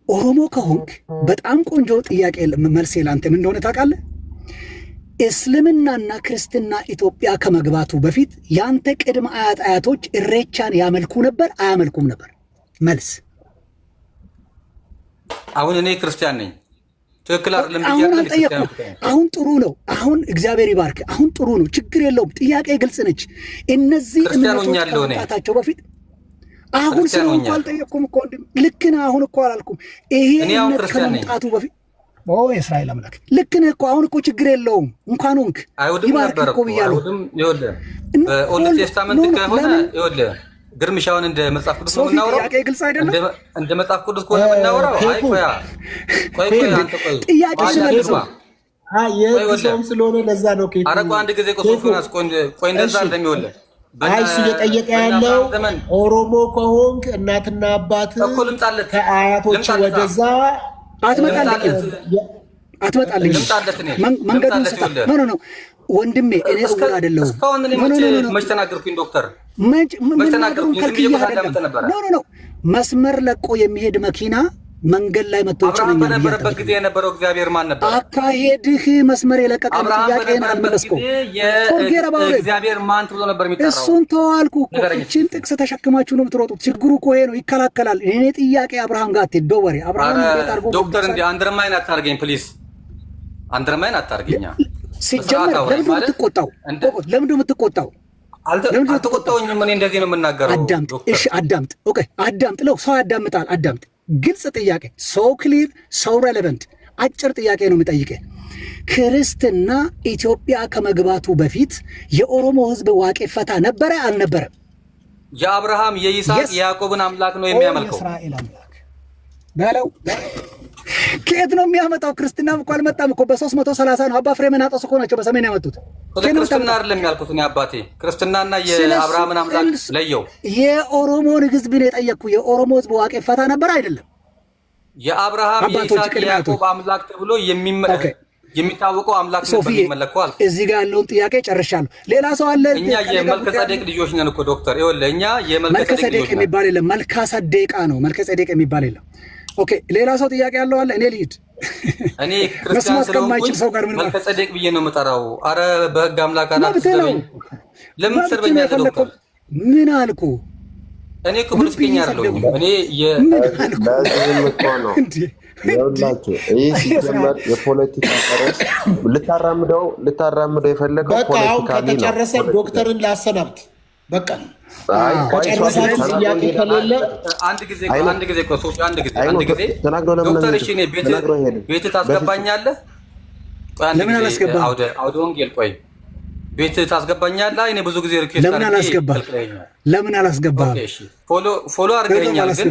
ኦሮሞ ከሆንክ በጣም ቆንጆ ጥያቄ መልስ ለአንተ ምን እንደሆነ ታውቃለህ? እስልምናና ክርስትና ኢትዮጵያ ከመግባቱ በፊት ያንተ ቅድመ አያቶች እሬቻን ያመልኩ ነበር አያመልኩም ነበር? መልስ። አሁን እኔ ክርስቲያን ነኝ። ትክክል አይደለም? አሁን አልጠየቅኩም። አሁን ጥሩ ነው። አሁን እግዚአብሔር ይባርክ። አሁን ጥሩ ነው፣ ችግር የለውም። ጥያቄ ግልጽ ነች። እነዚህ እምነቶች ከመምጣታቸው በፊት አሁን ስለሆንኩ አልጠየቅኩም እኮ ልክ ነህ። አሁን እኮ አላልኩም። ይሄ እምነት ከመምጣቱ በፊት የእስራኤል አምላክ ልክ ነህ እኮ። አሁን እኮ ችግር የለውም። እንኳን ሆንክ ይባርክ እኮ ብያለሁ። በኦልድ ቴስታመንት ከሆነ ይኸውልህ ግርምሻውን እንደ መጽሐፍ ቅዱስ ነው የምናወራው። ጥያቄ ግልጽ አይደለም። እንደ መጽሐፍ ቅዱስ ከሆነ የምናወራው ቆይ አንተ ጥያቄ ስለልጽ የሰውም ስለሆነ ለዛ ነው። አረቆ አንድ ጊዜ ቆሶፎናስ ቆይ እንደዛ እንደሚወለድ እሱ እየጠየቀ ያለው ኦሮሞ ከሆንክ እናትና አባት ከአያቶች ወደዛ አትመጣልኝ። መንገዱን ስታ ነው ወንድሜ። እኔ እውር አይደለሁም። እስካሁን እኔ መች ተናገርኩኝ ዶክተር? መስመር ለቆ የሚሄድ መኪና መንገድ ላይ መጥቶ አብርሃም በነበረበት ጊዜ የነበረው እግዚአብሔር ማን ነበር? አካሄድህ መስመር የለቀቀ ጥያቄን አልመለስከውም። እግዚአብሔር ማን ብሎ ነበር የሚጠራው? እሱን ተዋልኩ እኮ። እቺን ጥቅስ ተሸክማችሁ ነው የምትሮጡት። ችግሩ እኮ ይሄ ነው። ይከላከላል። እኔ ጥያቄ አብርሃም ጋር አትሄድ። ወሬ አብርሃም እንዴት አድርጎ ዶክተር እንደ አንደርማይን አታርገኝ ፕሊዝ፣ አንደርማይን አታርገኛ። ሲጀመር ለምንድን ነው የምትቆጣው? ለምንድን ነው የምትቆጣው? አልተቆጣሁኝም። እኔ እንደዚህ ነው የምናገረው። አዳምጥ። እሺ አዳምጥ። ኦኬ አዳምጥ። ለው ሰው ያዳምጣል። አዳምጥ። ግልጽ ጥያቄ፣ ሰው ክሊር፣ ሰው ሬሌቨንት፣ አጭር ጥያቄ ነው የሚጠይቀ። ክርስትና ኢትዮጵያ ከመግባቱ በፊት የኦሮሞ ሕዝብ ዋቄ ፈታ ነበረ አልነበረም? የአብርሃም የይስሐቅ የያዕቆብን አምላክ ነው የሚያመልከው። የእስራኤል አምላክ በለው። ከየት ነው የሚያመጣው? ክርስትና እኮ አልመጣም እኮ በ330 ነው። አባ ፍሬምናጦስ እኮ ናቸው በሰሜን ያመጡት። ክርስትና አይደለም ያልኩት እኔ አባቴ። ክርስትናና የአብርሃምን አምላክ ለየው። የኦሮሞን ሕዝብ ነው የጠየቅኩ። የኦሮሞ ሕዝብ ዋቄ ፈታ ነበር አይደለም? የአብርሃም የይስሐቅ የያዕቆብ አምላክ ተብሎ የሚታወቀው አምላክ ነበር የሚመለከው አልኩ። እዚህ ጋር ያለውን ጥያቄ ጨርሻለሁ። ሌላ ሰው አለ? እኛ የመልከጼዴቅ ልጆች ነን እኮ ዶክተር። ይኸውልህ እኛ መልከጼዴቅ የሚባል የለም። መልካሳዴቃ ነው። መልከጼዴቅ የሚባል የለም። ኦኬ ሌላ ሰው ጥያቄ ያለው አለ? እኔ ልሂድ። እኔ ክርስቲያን ስለሆንኩኝ መልከጼዴቅ ብዬ ነው የምጠራው። አረ በህግ አምላክ አላትሰበኝ። ለምን ትሰርበኛለህ ዶክተር? ምን አልኩ? እኔ እኮ ፖለቲከኛ አይደለሁም። እኔ ለዚህም እኮ ነው ይኸውላችሁ፣ ይህ ሲጀመር የፖለቲካ ፈረስ ልታራምደው የፈለገው ፖለቲካሊ ነው። ከተጨረሰ ዶክተርን ላሰናብት በቃ ከጨረሳችሁ ጥያቄ ከሌለ አንድ ጊዜ ዶክተር እሺ፣ እኔ ቤት ታስገባኛለህ? ለምን አላስገባም? አውደ ወንጌል ቆይ ቤት ታስገባኛለህ? እኔ ብዙ ጊዜ ሪኩዌስት ለምን አላስገባም? እሺ ፎሎ አድርገኛል፣ ግን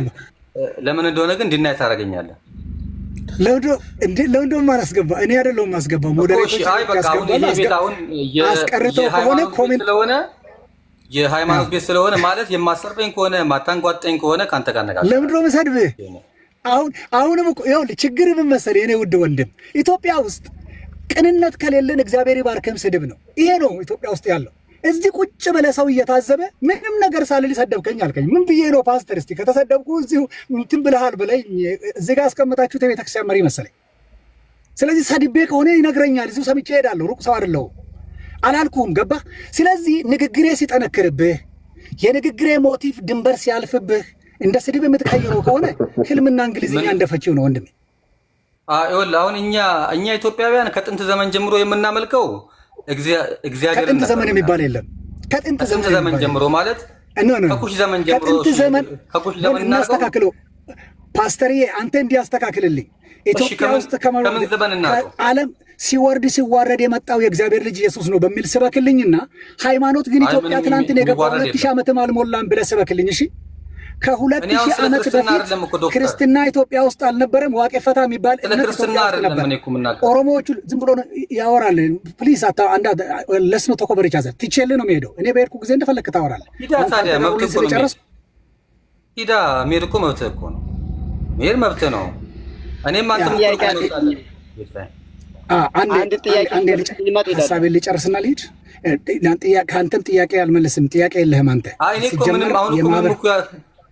ለምን እንደሆነ ግን እንድናይ ታደርገኛለህ። ለምንድነው የማላስገባ? እኔ አይደለሁም የማስገባው። ሞዴሬተሮች አስቀርተው ከሆነ ኮሜንት ስለሆነ የሃይማኖት ቤት ስለሆነ ማለት የማሰርበኝ ከሆነ ማታንጓጠኝ ከሆነ ካንተ ጋር ነጋገር። ለምንድን ነው የምሰድብህ? አሁንም እኮ ይኸውልህ ችግር ምን መሰለህ የኔ ውድ ወንድም፣ ኢትዮጵያ ውስጥ ቅንነት ከሌለን እግዚአብሔር ይባርክም ስድብ ነው። ይሄ ነው ኢትዮጵያ ውስጥ ያለው። እዚህ ቁጭ ብለህ ሰው እየታዘበ ምንም ነገር ሳልል ሰደብከኝ አልከኝ። ምን ብዬ ነው ፓስተር? እስቲ ከተሰደብኩ እዚሁ እንትን ብለሃል ብለኝ እዚህ ጋር አስቀምጣችሁት የቤተክርስቲያን መሪ መሰለኝ። ስለዚህ ሰድቤ ከሆነ ይነግረኛል። እዚሁ ሰምቼ እሄዳለሁ። ሩቅ ሰው አይደለሁም። አላልኩም? ገባህ? ስለዚህ ንግግሬ ሲጠነክርብህ፣ የንግግሬ ሞቲቭ ድንበር ሲያልፍብህ እንደ ስድብ የምትቀይረው ከሆነ ህልምና እንግሊዝኛ እንደፈችው ነው ወንድሜ። አሁን እኛ ኢትዮጵያውያን ከጥንት ዘመን ጀምሮ የምናመልከው እግዚአብሔር ከጥንት ዘመን የሚባል የለም። ከጥንት ዘመን ጀምሮ ማለት ከኩሽ ዘመን ጀምሮ ከኩሽ ዘመን እናስተካክለው። ፓስተርዬ አንተ እንዲያስተካክልልኝ ኢትዮጵያ ውስጥ ዓለም ሲወርድ ሲዋረድ የመጣው የእግዚአብሔር ልጅ ኢየሱስ ነው በሚል ስበክልኝና ሃይማኖት ግን ኢትዮጵያ ትናንትን የገባው 2000 ዓመትም አልሞላም ብለህ ስበክልኝ። እሺ ከ2000 ዓመት በፊት ክርስትና ኢትዮጵያ ውስጥ አልነበረም። ዋቄ ፈታ የሚባል ክርስትና ነበር። ኦሮሞዎቹ ዝም ብሎ ያወራል። ፕሊዝ ለስኖ ተኮበር ይቻዛል። ትቼልህ ነው የሚሄደው። እኔ በሄድኩ ጊዜ እንደፈለክ ታወራለህ። ሂዳ መሄድ እኮ መብትህ እኮ ነው። መሄድ መብትህ ነው። እኔም አንተም ሀሳቤን ልጨርስና ልሂድ። ከአንተም ጥያቄ አልመለስም። ጥያቄ የለህም አንተ።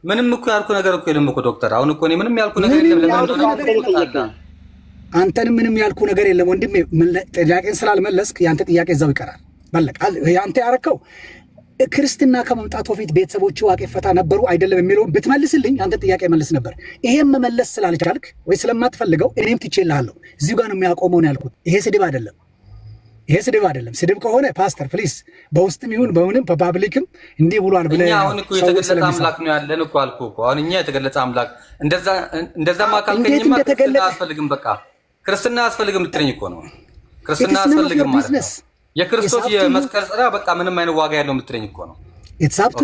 ምንም እኮ ያልኩ ነገር እኮ የለም እኮ ዶክተር። አሁን እኮ እኔ ምንም ያልኩ ነገር የለም። አንተንም ምንም ያልኩ ነገር የለም ወንድሜ። ጥያቄን ስላልመለስክ የአንተ ጥያቄ እዛው ይቀራል። በለቅ አንተ ያረከው ክርስትና ከመምጣቱ በፊት ቤተሰቦች ዋቄ ፈታ ነበሩ አይደለም የሚለውን ብትመልስልኝ አንተ ጥያቄ መልስ ነበር። ይሄን መመለስ ስላልቻልክ ወይ ስለማትፈልገው እኔም ትቼልሃለሁ። እዚሁ ጋር ነው የሚያቆመው ነው ያልኩት። ይሄ ስድብ አይደለም። ይሄ ስድብ አይደለም። ስድብ ከሆነ ፓስተር ፕሊዝ በውስጥም ይሁን በሁንም በፓብሊክም እንዲህ ብሏል ብለህ አሁን እኮ የተገለጸ አምላክ ነው ያለን እኮ አልኩህ እኮ። አሁን እኛ የተገለጸ አምላክ እንደዛማ ካልከኝማ ክርስትና አያስፈልግም። በቃ ክርስትና አያስፈልግም ልትለኝ እኮ ነው። ክርስትና አያስፈልግም ማለት ነው። የክርስቶስ የመስቀል ጽራ በቃ ምንም አይነት ዋጋ ያለው የምትለኝ እኮ ነው። ኢትሳፕቱ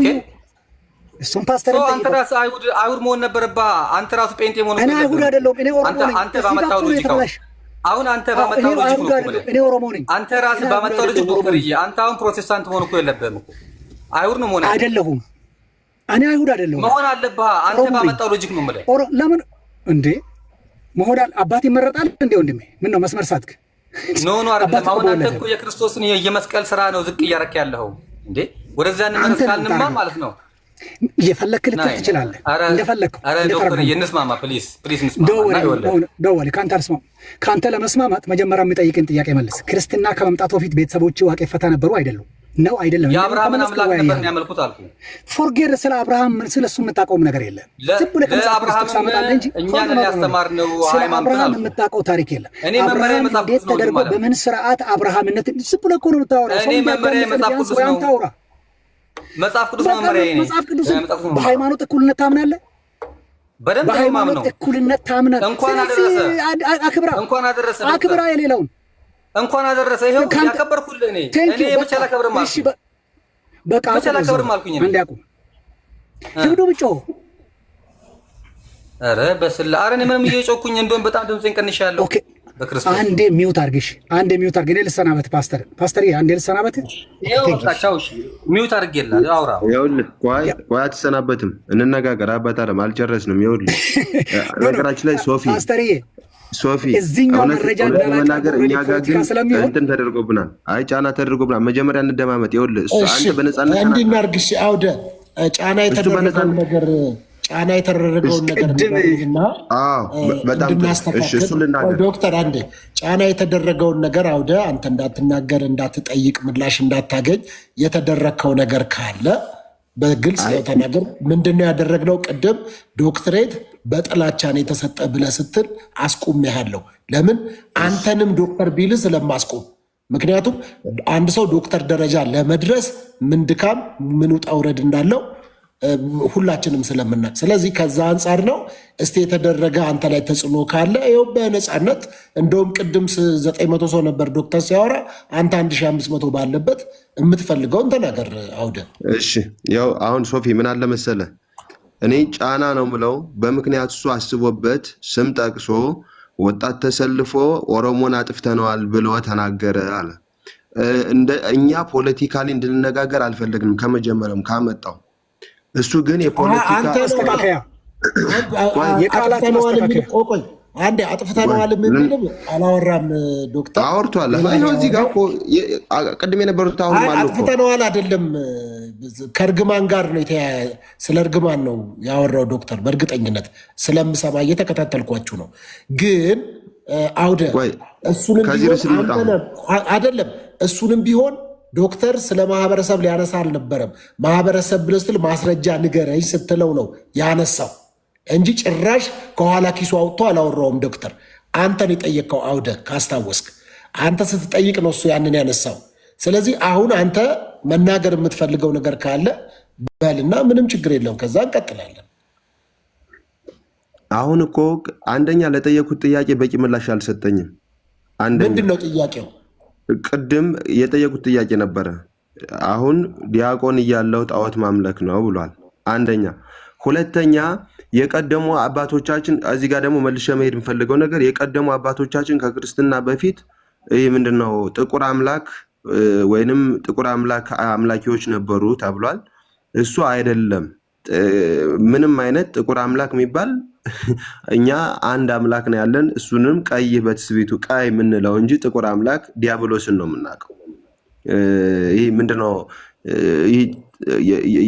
እሱም ፓስተር አንተ ራስህ አይሁድ መሆን ነበረብህ። አንተ ራስህ ጴንጤ መሆን እኔ አይሁድ አይደለሁም። እኔ ኦሮሞ ነኝ። አንተ ባመጣው ሎጂክ አሁን አንተ ባመጣው ሎጂክ ነው። እኔ ኦሮሞ ነኝ። አንተ ራስህ ባመጣው ሎጂክ ዶክተርዬ፣ አንተ አሁን ፕሮቴስታንት መሆን እኮ የለብህም እኮ። አይሁድ ነው መሆን አይደለሁም። እኔ አይሁድ አይደለሁም። መሆን አለብህ። አንተ ባመጣው ሎጂክ ነው የምልህ። ለምን እንዴ መሆን አባት ይመረጣል እንዴ ወንድሜ? ምን ነው መስመር ሳትክ? ኖ አይደለም። አሁን አንተ እኮ የክርስቶስን የመስቀል ስራ ነው ዝቅ እያረክ ያለኸው እንዴ። ወደዛ እንመለስ ካልንማ ማለት ነው እየፈለክ ልትል ትችላለህ። እንደፈለክ ዶክተር እንስማማ ፕሊዝ እንስማማ። ደወል ከአንተ ለመስማማት መጀመሪያ የሚጠይቅን ጥያቄ መልስ። ክርስትና ከመምጣቱ በፊት ቤተሰቦች ዋቄ ፈታ ነበሩ አይደሉም? ነው አይደለም? የአብርሃምን አምላክ ነበር የሚያመልኩት አልኩ። ፎርጌር ስለ አብርሃም ስለሱ የምታውቀውም ነገር የለም። ዝም ብለህ ከመጽሐፍ ታመጣለህ እንጂ እኛን ያስተማርነው ሃይማኖት አብርሃም የምታውቀው ታሪክ የለም። አብርሃም እንዴት ተደርጎ በምን ስርዓት አብርሃምነት ዝም ብለህ እኮ ነው የምታወራው። እኔ መመሪያ መጽሐፍ ቅዱስ ነው። መጽሐፍ ቅዱስ ነው መመሪያ። መጽሐፍ ቅዱስ በሃይማኖት እኩልነት ታምናለህ? በደንብ በሃይማኖት እኩልነት ታምናለህ? እንኳን አደረሰ አክብራ የሌላውን እንኳን አደረሰ። ይሄው ያከበርኩልህ እኔ ብቻ ላከብርም አልኩኝ። በቃ ብቻ ላከብርም አልኩኝ። አንድ ያቁም ይሁዱ ብጮ ኧረ በስላ ኧረ እኔ ምንም እየጮኩኝ እንደውም በጣም ድምጼን ቀንሻለሁ። በክርስቶስ አንዴ ሚውት አድርግሽ፣ አንዴ ሚውት አድርግ። እኔ ልሰናበት ፓስተር፣ አንዴ ልሰናበት። ይሄው ታቻው ሚውት አድርጌላ አውራ። ይኸውልህ ቆይ አትሰናበትም፣ እንነጋገር። አባታለም አልጨረስንም። ይኸውልህ ነገራችን ላይ ሶፊ እዚህኛው መረጃ እንዳላቀር እኛ ጋር ግን እንትን ተደርጎብናል። አይ ጫና ተደርጎብናል። መጀመሪያ እንደማመጥ ይኸውልህ እሱ አንተ በነፃነት እንዲናርግሽ አውደ ጫና የተደረገውን ነገር እንድናስተካክል ዶክተር አንዴ ጫና የተደረገውን ነገር አውደ አንተ እንዳትናገር፣ እንዳትጠይቅ፣ ምላሽ እንዳታገኝ የተደረግከው ነገር ካለ በግልጽ ነው ተናገር። ምንድነው ያደረግነው? ቅድም ዶክትሬት በጥላቻን የተሰጠ ብለህ ስትል አስቁሜሃለሁ። ለምን አንተንም ዶክተር ቢልህ ስለማስቆም። ምክንያቱም አንድ ሰው ዶክተር ደረጃ ለመድረስ ምን ድካም ምን ውጣ ውረድ እንዳለው ሁላችንም ስለምናቅ፣ ስለዚህ ከዛ አንጻር ነው። እስቲ የተደረገ አንተ ላይ ተጽዕኖ ካለ ይኸው በነፃነት እንደውም ቅድም 900 ሰው ነበር ዶክተር ሲያወራ፣ አንተ 1500 ባለበት የምትፈልገውን ተናገር አውደ። እሺ ያው አሁን ሶፊ ምን አለ መሰለ፣ እኔ ጫና ነው ምለው በምክንያት እሱ አስቦበት ስም ጠቅሶ ወጣት ተሰልፎ ኦሮሞን አጥፍተነዋል ብሎ ተናገረ አለ። እኛ ፖለቲካሊ እንድንነጋገር አልፈለግንም ከመጀመሪያም ካመጣው። እሱ ግን የፖለቲካ አስተካከያ የቃላት ማስተካከያ አንዴ አጥፍተነዋል የሚልም አላወራም ዶክተር። አውርቷል እዚህ ጋር እኮ ቅድም የነበሩት አሁን ማለት ነው። አጥፍተነዋል አይደለም፣ ከእርግማን ጋር ነው የተያያዘ። ስለ እርግማን ነው ያወራው ዶክተር። በእርግጠኝነት ስለምሰማ እየተከታተልኳችሁ ነው። ግን አውደ እሱንም ቢሆን አይደለም እሱንም ቢሆን ዶክተር ስለ ማህበረሰብ ሊያነሳ አልነበረም። ማህበረሰብ ብለህ ስትል ማስረጃ ንገረኝ ስትለው ነው ያነሳው እንጂ ጭራሽ ከኋላ ኪሱ አውጥቶ አላወራውም ዶክተር። አንተን የጠየቀው አውደ ካስታወስክ፣ አንተ ስትጠይቅ ነው እሱ ያንን ያነሳው። ስለዚህ አሁን አንተ መናገር የምትፈልገው ነገር ካለ በልና ምንም ችግር የለውም፣ ከዛ እንቀጥላለን። አሁን እኮ አንደኛ ለጠየኩት ጥያቄ በቂ ምላሽ አልሰጠኝም። ምንድን ነው ጥያቄው? ቅድም የጠየቁት ጥያቄ ነበረ። አሁን ዲያቆን እያለው ጣዖት ማምለክ ነው ብሏል። አንደኛ። ሁለተኛ የቀደሙ አባቶቻችን እዚህ ጋር ደግሞ መልሼ መሄድ የምፈልገው ነገር የቀደሙ አባቶቻችን ከክርስትና በፊት ይህ ምንድነው ጥቁር አምላክ ወይንም ጥቁር አምላኪዎች ነበሩ ተብሏል። እሱ አይደለም። ምንም አይነት ጥቁር አምላክ የሚባል እኛ አንድ አምላክ ነው ያለን። እሱንም ቀይ በትስቢቱ ቀይ የምንለው እንጂ ጥቁር አምላክ ዲያብሎስን ነው የምናውቀው። ይህ ምንድነው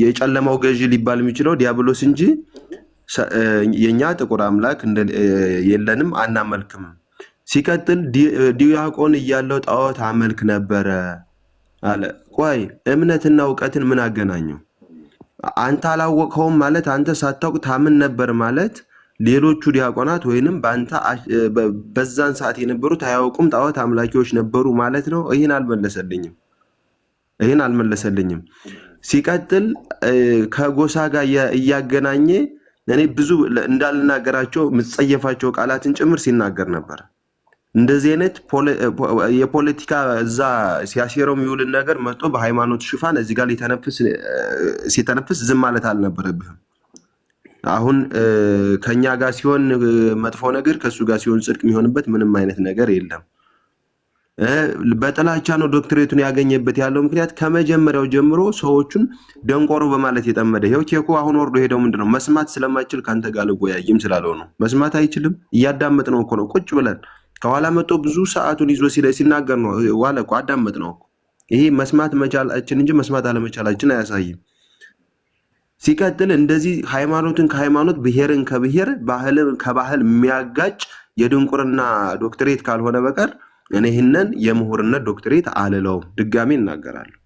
የጨለማው ገዢ ሊባል የሚችለው ዲያብሎስ እንጂ የኛ ጥቁር አምላክ የለንም፣ አናመልክም። ሲቀጥል ዲያቆን እያለው ጣዖት አመልክ ነበረ አለ። ቆይ እምነትና እውቀትን ምን አገናኘው? አንተ አላወቅኸውም ማለት አንተ ሳታውቅ ታምን ነበር ማለት ሌሎቹ ዲያቆናት ወይንም በአንተ በዛን ሰዓት የነበሩት አያውቁም ጣዖት አምላኪዎች ነበሩ ማለት ነው? ይህን አልመለሰልኝም። ሲቀጥል ከጎሳ ጋር እያገናኘ እኔ ብዙ እንዳልናገራቸው ምጸየፋቸው ቃላትን ጭምር ሲናገር ነበር። እንደዚህ አይነት የፖለቲካ እዛ ሲያሴረው የሚውልን ነገር መጥቶ በሃይማኖት ሽፋን እዚህ ጋር ሲተነፍስ ዝም ማለት አልነበረብህም። አሁን ከኛ ጋር ሲሆን መጥፎ ነገር ከሱ ጋር ሲሆን ጽድቅ የሚሆንበት ምንም አይነት ነገር የለም። በጥላቻ ነው ዶክትሬቱን ያገኘበት ያለው ምክንያት ከመጀመሪያው ጀምሮ ሰዎቹን ደንቆሮ በማለት የጠመደ ይሄው ኬኮ አሁን ወርዶ ሄደው ምንድነው መስማት ስለማይችል ካንተ ጋር ልጎያይም ስላለው ነው። መስማት አይችልም። እያዳመጥ ነው እኮ ነው ቁጭ ብለን ከኋላ መጥቶ ብዙ ሰዓቱን ይዞ ሲናገር ነው ዋለ እኮ አዳመጥ ነው። ይሄ መስማት መቻላችን እንጂ መስማት አለመቻላችን አያሳይም። ሲቀጥል እንደዚህ ሃይማኖትን ከሃይማኖት ብሔርን ከብሔር ባህልን ከባህል የሚያጋጭ የድንቁርና ዶክትሬት ካልሆነ በቀር እኔ ይሄንን የምሁርነት ዶክትሬት አልለውም። ድጋሚ እናገራለሁ።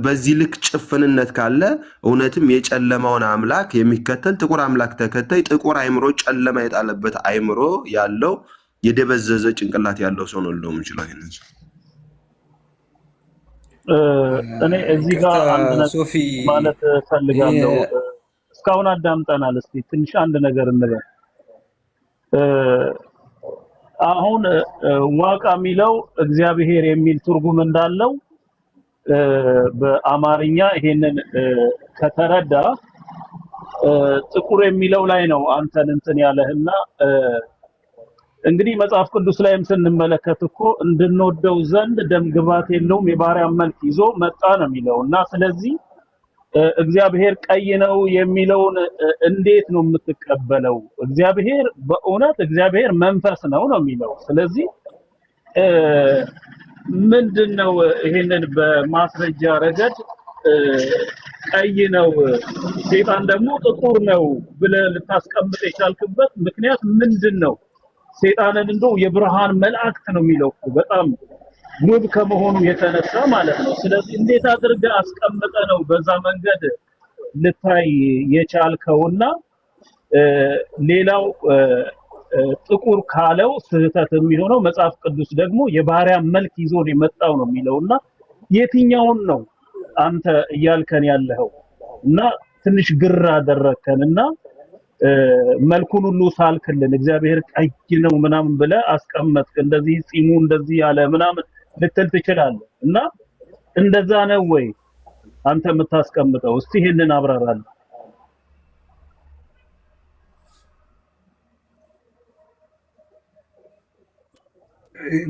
በዚህ ልክ ጭፍንነት ካለ እውነትም የጨለማውን አምላክ የሚከተል ጥቁር አምላክ ተከታይ ጥቁር አይምሮ ጨለማ የጣለበት አይምሮ ያለው የደበዘዘ ጭንቅላት ያለው ሰው ነው ልለው የምችለው። ይሄንን እኔ እዚህ ጋር አንድ ነገር ማለት ፈልጋለሁ። እስካሁን አዳምጠናል። እስቲ ትንሽ አንድ ነገር እንበል። አሁን ዋቃ የሚለው እግዚአብሔር የሚል ትርጉም እንዳለው በአማርኛ ይሄንን ከተረዳ ጥቁር የሚለው ላይ ነው አንተን እንትን ያለህና እንግዲህ መጽሐፍ ቅዱስ ላይም ስንመለከት እኮ እንድንወደው ዘንድ ደም ግባት የለውም የባሪያ መልክ ይዞ መጣ ነው የሚለውና ስለዚህ እግዚአብሔር ቀይ ነው የሚለውን እንዴት ነው የምትቀበለው? እግዚአብሔር በእውነት እግዚአብሔር መንፈስ ነው የሚለው። ስለዚህ ምንድነው ይሄንን በማስረጃ ረገድ ቀይ ነው ሰይጣን ደግሞ ጥቁር ነው ብለህ ልታስቀምጥ የቻልክበት ምክንያት ምንድነው? ሰይጣንን እንደው የብርሃን መልአክት ነው የሚለው በጣም ውብ ከመሆኑ የተነሳ ማለት ነው። ስለዚህ እንዴት አድርገህ አስቀምጠ ነው በዛ መንገድ ልታይ የቻልከውና ሌላው ጥቁር ካለው ስህተት የሚሆነው መጽሐፍ ቅዱስ ደግሞ የባሪያ መልክ ይዞ ነው የመጣው ነው የሚለውና የትኛውን ነው አንተ እያልከን ያለኸው? እና ትንሽ ግራ አደረከንና መልኩን ሁሉ ሳልክልን እግዚአብሔር ቀይ ነው ምናምን ብለህ አስቀመጥክ። እንደዚህ ጺሙ እንደዚህ ያለ ምናምን ልትል ትችላለህ። እና እንደዛ ነው ወይ አንተ የምታስቀምጠው? እስቲ ይሄንን አብራራለህ።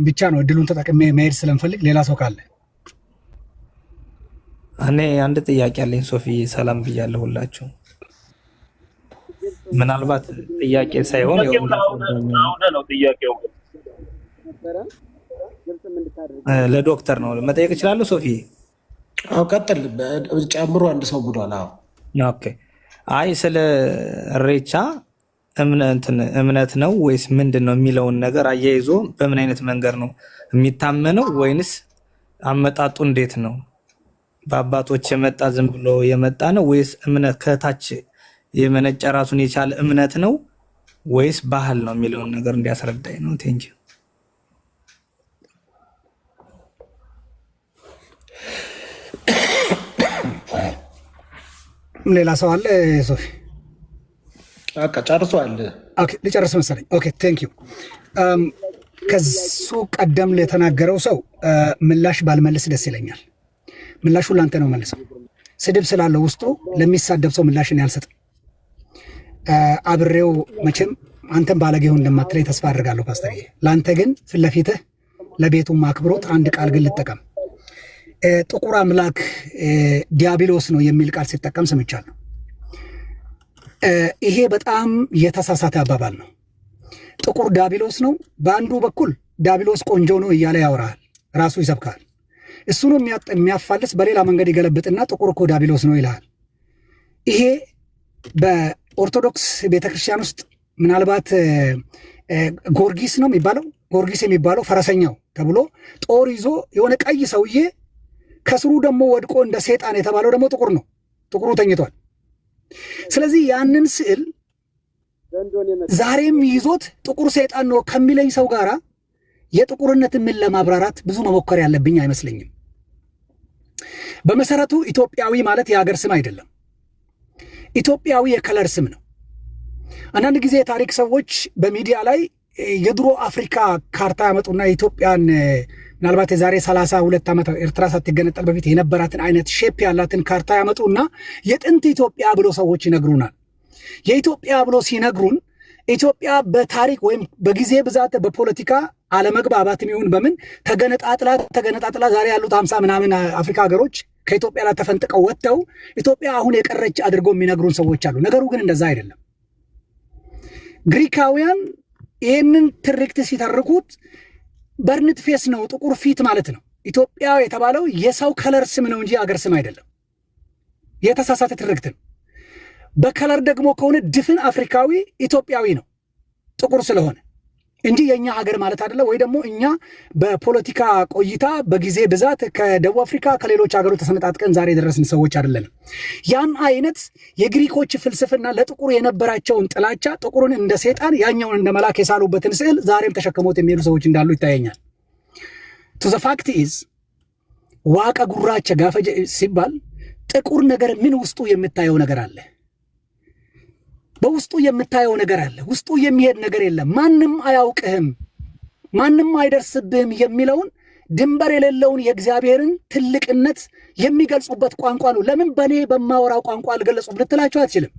ብቻ ነው እድሉን ተጠቅሜ መሄድ ስለምፈልግ ሌላ ሰው ካለ እኔ አንድ ጥያቄ አለኝ። ሶፊ ሰላም ብያለሁ ሁላችሁ። ምናልባት ጥያቄ ሳይሆን ነው ጥያቄው ለዶክተር ነው መጠየቅ እችላለሁ? ሶፊ አው ቀጥል። ጨምሮ አንድ ሰው ብሏል። አዎ ኦኬ። አይ ስለ ኢሬቻ እምነት ነው ወይስ ምንድን ነው የሚለውን ነገር አያይዞ በምን አይነት መንገድ ነው የሚታመነው? ወይንስ አመጣጡ እንዴት ነው? በአባቶች የመጣ ዝም ብሎ የመጣ ነው ወይስ እምነት ከታች የመነጨ ራሱን የቻለ እምነት ነው ወይስ ባህል ነው የሚለውን ነገር እንዲያስረዳኝ ነው። ቴንኪ ሌላ ሰው አለ? ሶፊ በቃ ጨርሷል። ኦኬ ልጨርስ መሰለኝ። ኦኬ ቴንክ ዩ። ከሱ ቀደም ለተናገረው ሰው ምላሽ ባልመልስ ደስ ይለኛል። ምላሹ ላንተ ነው መልሰው። ስድብ ስላለው ውስጡ ለሚሳደብ ሰው ምላሽን ያልሰጥም። አብሬው መቼም አንተም ባለጌው እንደማትለይ ተስፋ አድርጋለሁ ፓስተርዬ። ለአንተ ግን ፊት ለፊትህ ለቤቱም አክብሮት አንድ ቃል ግን ልጠቀም። ጥቁር አምላክ ዲያብሎስ ነው የሚል ቃል ሲጠቀም ሰምቻለሁ። ይሄ በጣም የተሳሳተ አባባል ነው። ጥቁር ዲያብሎስ ነው፣ በአንዱ በኩል ዲያብሎስ ቆንጆ ነው እያለ ያወራል፣ ራሱ ይሰብካል። እሱ ነው የሚያፋልስ፣ በሌላ መንገድ ይገለብጥና ጥቁር እኮ ዲያብሎስ ነው ይልሃል። ይሄ በኦርቶዶክስ ቤተክርስቲያን ውስጥ ምናልባት ጎርጊስ ነው የሚባለው፣ ጎርጊስ የሚባለው ፈረሰኛው ተብሎ ጦር ይዞ የሆነ ቀይ ሰውዬ ከስሩ ደግሞ ወድቆ እንደ ሴጣን የተባለው ደግሞ ጥቁር ነው፣ ጥቁሩ ተኝቷል። ስለዚህ ያንን ስዕል ዛሬም ይዞት ጥቁር ሴጣን ነው ከሚለኝ ሰው ጋር የጥቁርነትን ምን ለማብራራት ብዙ መሞከር ያለብኝ አይመስለኝም። በመሰረቱ ኢትዮጵያዊ ማለት የሀገር ስም አይደለም። ኢትዮጵያዊ የከለር ስም ነው። አንዳንድ ጊዜ የታሪክ ሰዎች በሚዲያ ላይ የድሮ አፍሪካ ካርታ ያመጡና ኢትዮጵያን ምናልባት የዛሬ 32 ዓመት ኤርትራ ሳትገነጠል በፊት የነበራትን አይነት ሼፕ ያላትን ካርታ ያመጡና የጥንት ኢትዮጵያ ብሎ ሰዎች ይነግሩናል። የኢትዮጵያ ብሎ ሲነግሩን ኢትዮጵያ ወይም በጊዜ ብዛት በፖለቲካ አለመግባባት የሚሆን በምን ተገነጣጥላ ዛሬ ያሉት 50 ምናምን አፍሪካ ሀገሮች ከኢትዮጵያ ላይ ተፈንጥቀው ወጥተው ኢትዮጵያ አሁን የቀረች አድርገው የሚነግሩን ሰዎች አሉ። ነገሩ ግን እንደዛ አይደለም። ግሪካውያን ይህንን ትርክት ሲተርኩት በርንት ፌስ ነው፣ ጥቁር ፊት ማለት ነው። ኢትዮጵያ የተባለው የሰው ከለር ስም ነው እንጂ አገር ስም አይደለም። የተሳሳተ ትርክት ነው። በከለር ደግሞ ከሆነ ድፍን አፍሪካዊ ኢትዮጵያዊ ነው ጥቁር ስለሆነ እንጂ የኛ ሀገር ማለት አይደለም። ወይ ደግሞ እኛ በፖለቲካ ቆይታ በጊዜ ብዛት ከደቡብ አፍሪካ ከሌሎች ሀገሮች ተሰነጣጥቀን ዛሬ የደረስን ሰዎች አይደለንም። ያን አይነት የግሪኮች ፍልስፍና ለጥቁር የነበራቸውን ጥላቻ ጥቁርን እንደ ሴጣን ያኛውን እንደ መልአክ የሳሉበትን ስዕል ዛሬም ተሸክሞት የሚሄዱ ሰዎች እንዳሉ ይታየኛል። ቱ ዘ ፋክት ኢዝ ዋቀ ጉራቸ ጋፈ ሲባል ጥቁር ነገር ምን ውስጡ የምታየው ነገር አለ? በውስጡ የምታየው ነገር አለ። ውስጡ የሚሄድ ነገር የለም። ማንም አያውቅህም፣ ማንም አይደርስብህም የሚለውን ድንበር የሌለውን የእግዚአብሔርን ትልቅነት የሚገልጹበት ቋንቋ ነው። ለምን በእኔ በማወራው ቋንቋ አልገለጹም ልትላቸው አትችልም።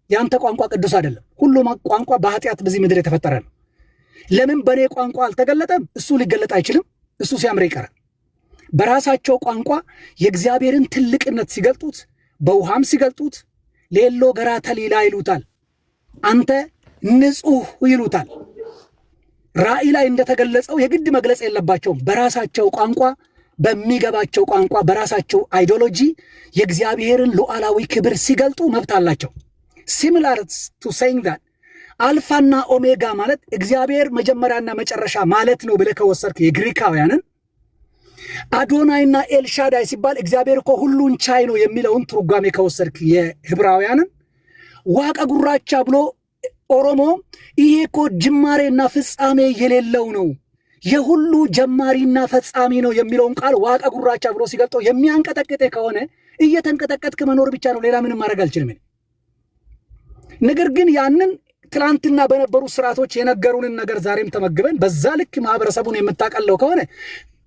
ያንተ ቋንቋ ቅዱስ አይደለም። ሁሉም ቋንቋ በኃጢአት በዚህ ምድር የተፈጠረ ነው። ለምን በእኔ ቋንቋ አልተገለጠም? እሱ ሊገለጥ አይችልም። እሱ ሲያምር ይቀራል። በራሳቸው ቋንቋ የእግዚአብሔርን ትልቅነት ሲገልጡት፣ በውሃም ሲገልጡት ሌሎ ገራ ተሊላ ይሉታል። አንተ ንጹህ ይሉታል። ራእይ ላይ እንደተገለጸው የግድ መግለጽ የለባቸውም። በራሳቸው ቋንቋ፣ በሚገባቸው ቋንቋ፣ በራሳቸው አይዲዮሎጂ የእግዚአብሔርን ሉዓላዊ ክብር ሲገልጡ መብት አላቸው። ሲሚላር ቱ ሴይንግ ዛት አልፋና ኦሜጋ ማለት እግዚአብሔር መጀመሪያና መጨረሻ ማለት ነው ብለህ ከወሰድክ የግሪካውያንን፣ አዶናይና ኤልሻዳይ ሲባል እግዚአብሔር እኮ ሁሉን ቻይ ነው የሚለውን ትርጓሜ ከወሰድክ የህብራውያንን፣ ዋቀ ጉራቻ ብሎ ኦሮሞ ይሄ እኮ ጅማሬና ፍጻሜ የሌለው ነው፣ የሁሉ ጀማሪና ፈጻሚ ነው የሚለውን ቃል ዋቀ ጉራቻ ብሎ ሲገልጠው የሚያንቀጠቅጥ ከሆነ እየተንቀጠቀጥክ መኖር ብቻ ነው፣ ሌላ ምንም ማድረግ አልችልም። ነገር ግን ያንን ትላንትና በነበሩ ስርዓቶች የነገሩንን ነገር ዛሬም ተመግበን በዛ ልክ ማህበረሰቡን የምታቀለው ከሆነ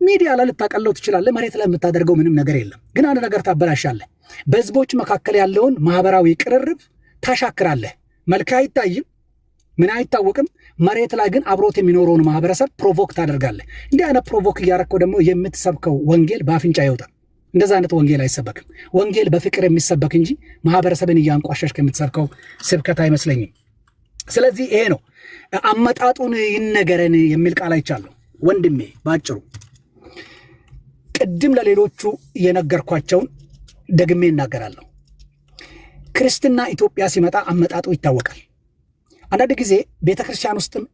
ሚዲያ ላይ ልታቀለው ትችላለህ። መሬት ላይ የምታደርገው ምንም ነገር የለም። ግን አንድ ነገር ታበላሻለህ። በህዝቦች መካከል ያለውን ማህበራዊ ቅርርብ ታሻክራለህ። መልክ አይታይም፣ ምን አይታወቅም። መሬት ላይ ግን አብሮት የሚኖረውን ማህበረሰብ ፕሮቮክ ታደርጋለህ። እንዲህ አይነት ፕሮቮክ እያረከው ደግሞ የምትሰብከው ወንጌል በአፍንጫ ይወጣል። እንደዛ አይነት ወንጌል አይሰበክም። ወንጌል በፍቅር የሚሰበክ እንጂ ማህበረሰብን እያንቋሸሽ ከምትሰብከው ስብከት አይመስለኝም። ስለዚህ ይሄ ነው አመጣጡን ይነገረን የሚል ቃል አይቻለሁ። ወንድሜ ባጭሩ ቅድም ለሌሎቹ የነገርኳቸውን ደግሜ እናገራለሁ። ክርስትና ኢትዮጵያ ሲመጣ አመጣጡ ይታወቃል። አንዳንድ ጊዜ ቤተክርስቲያን ውስጥም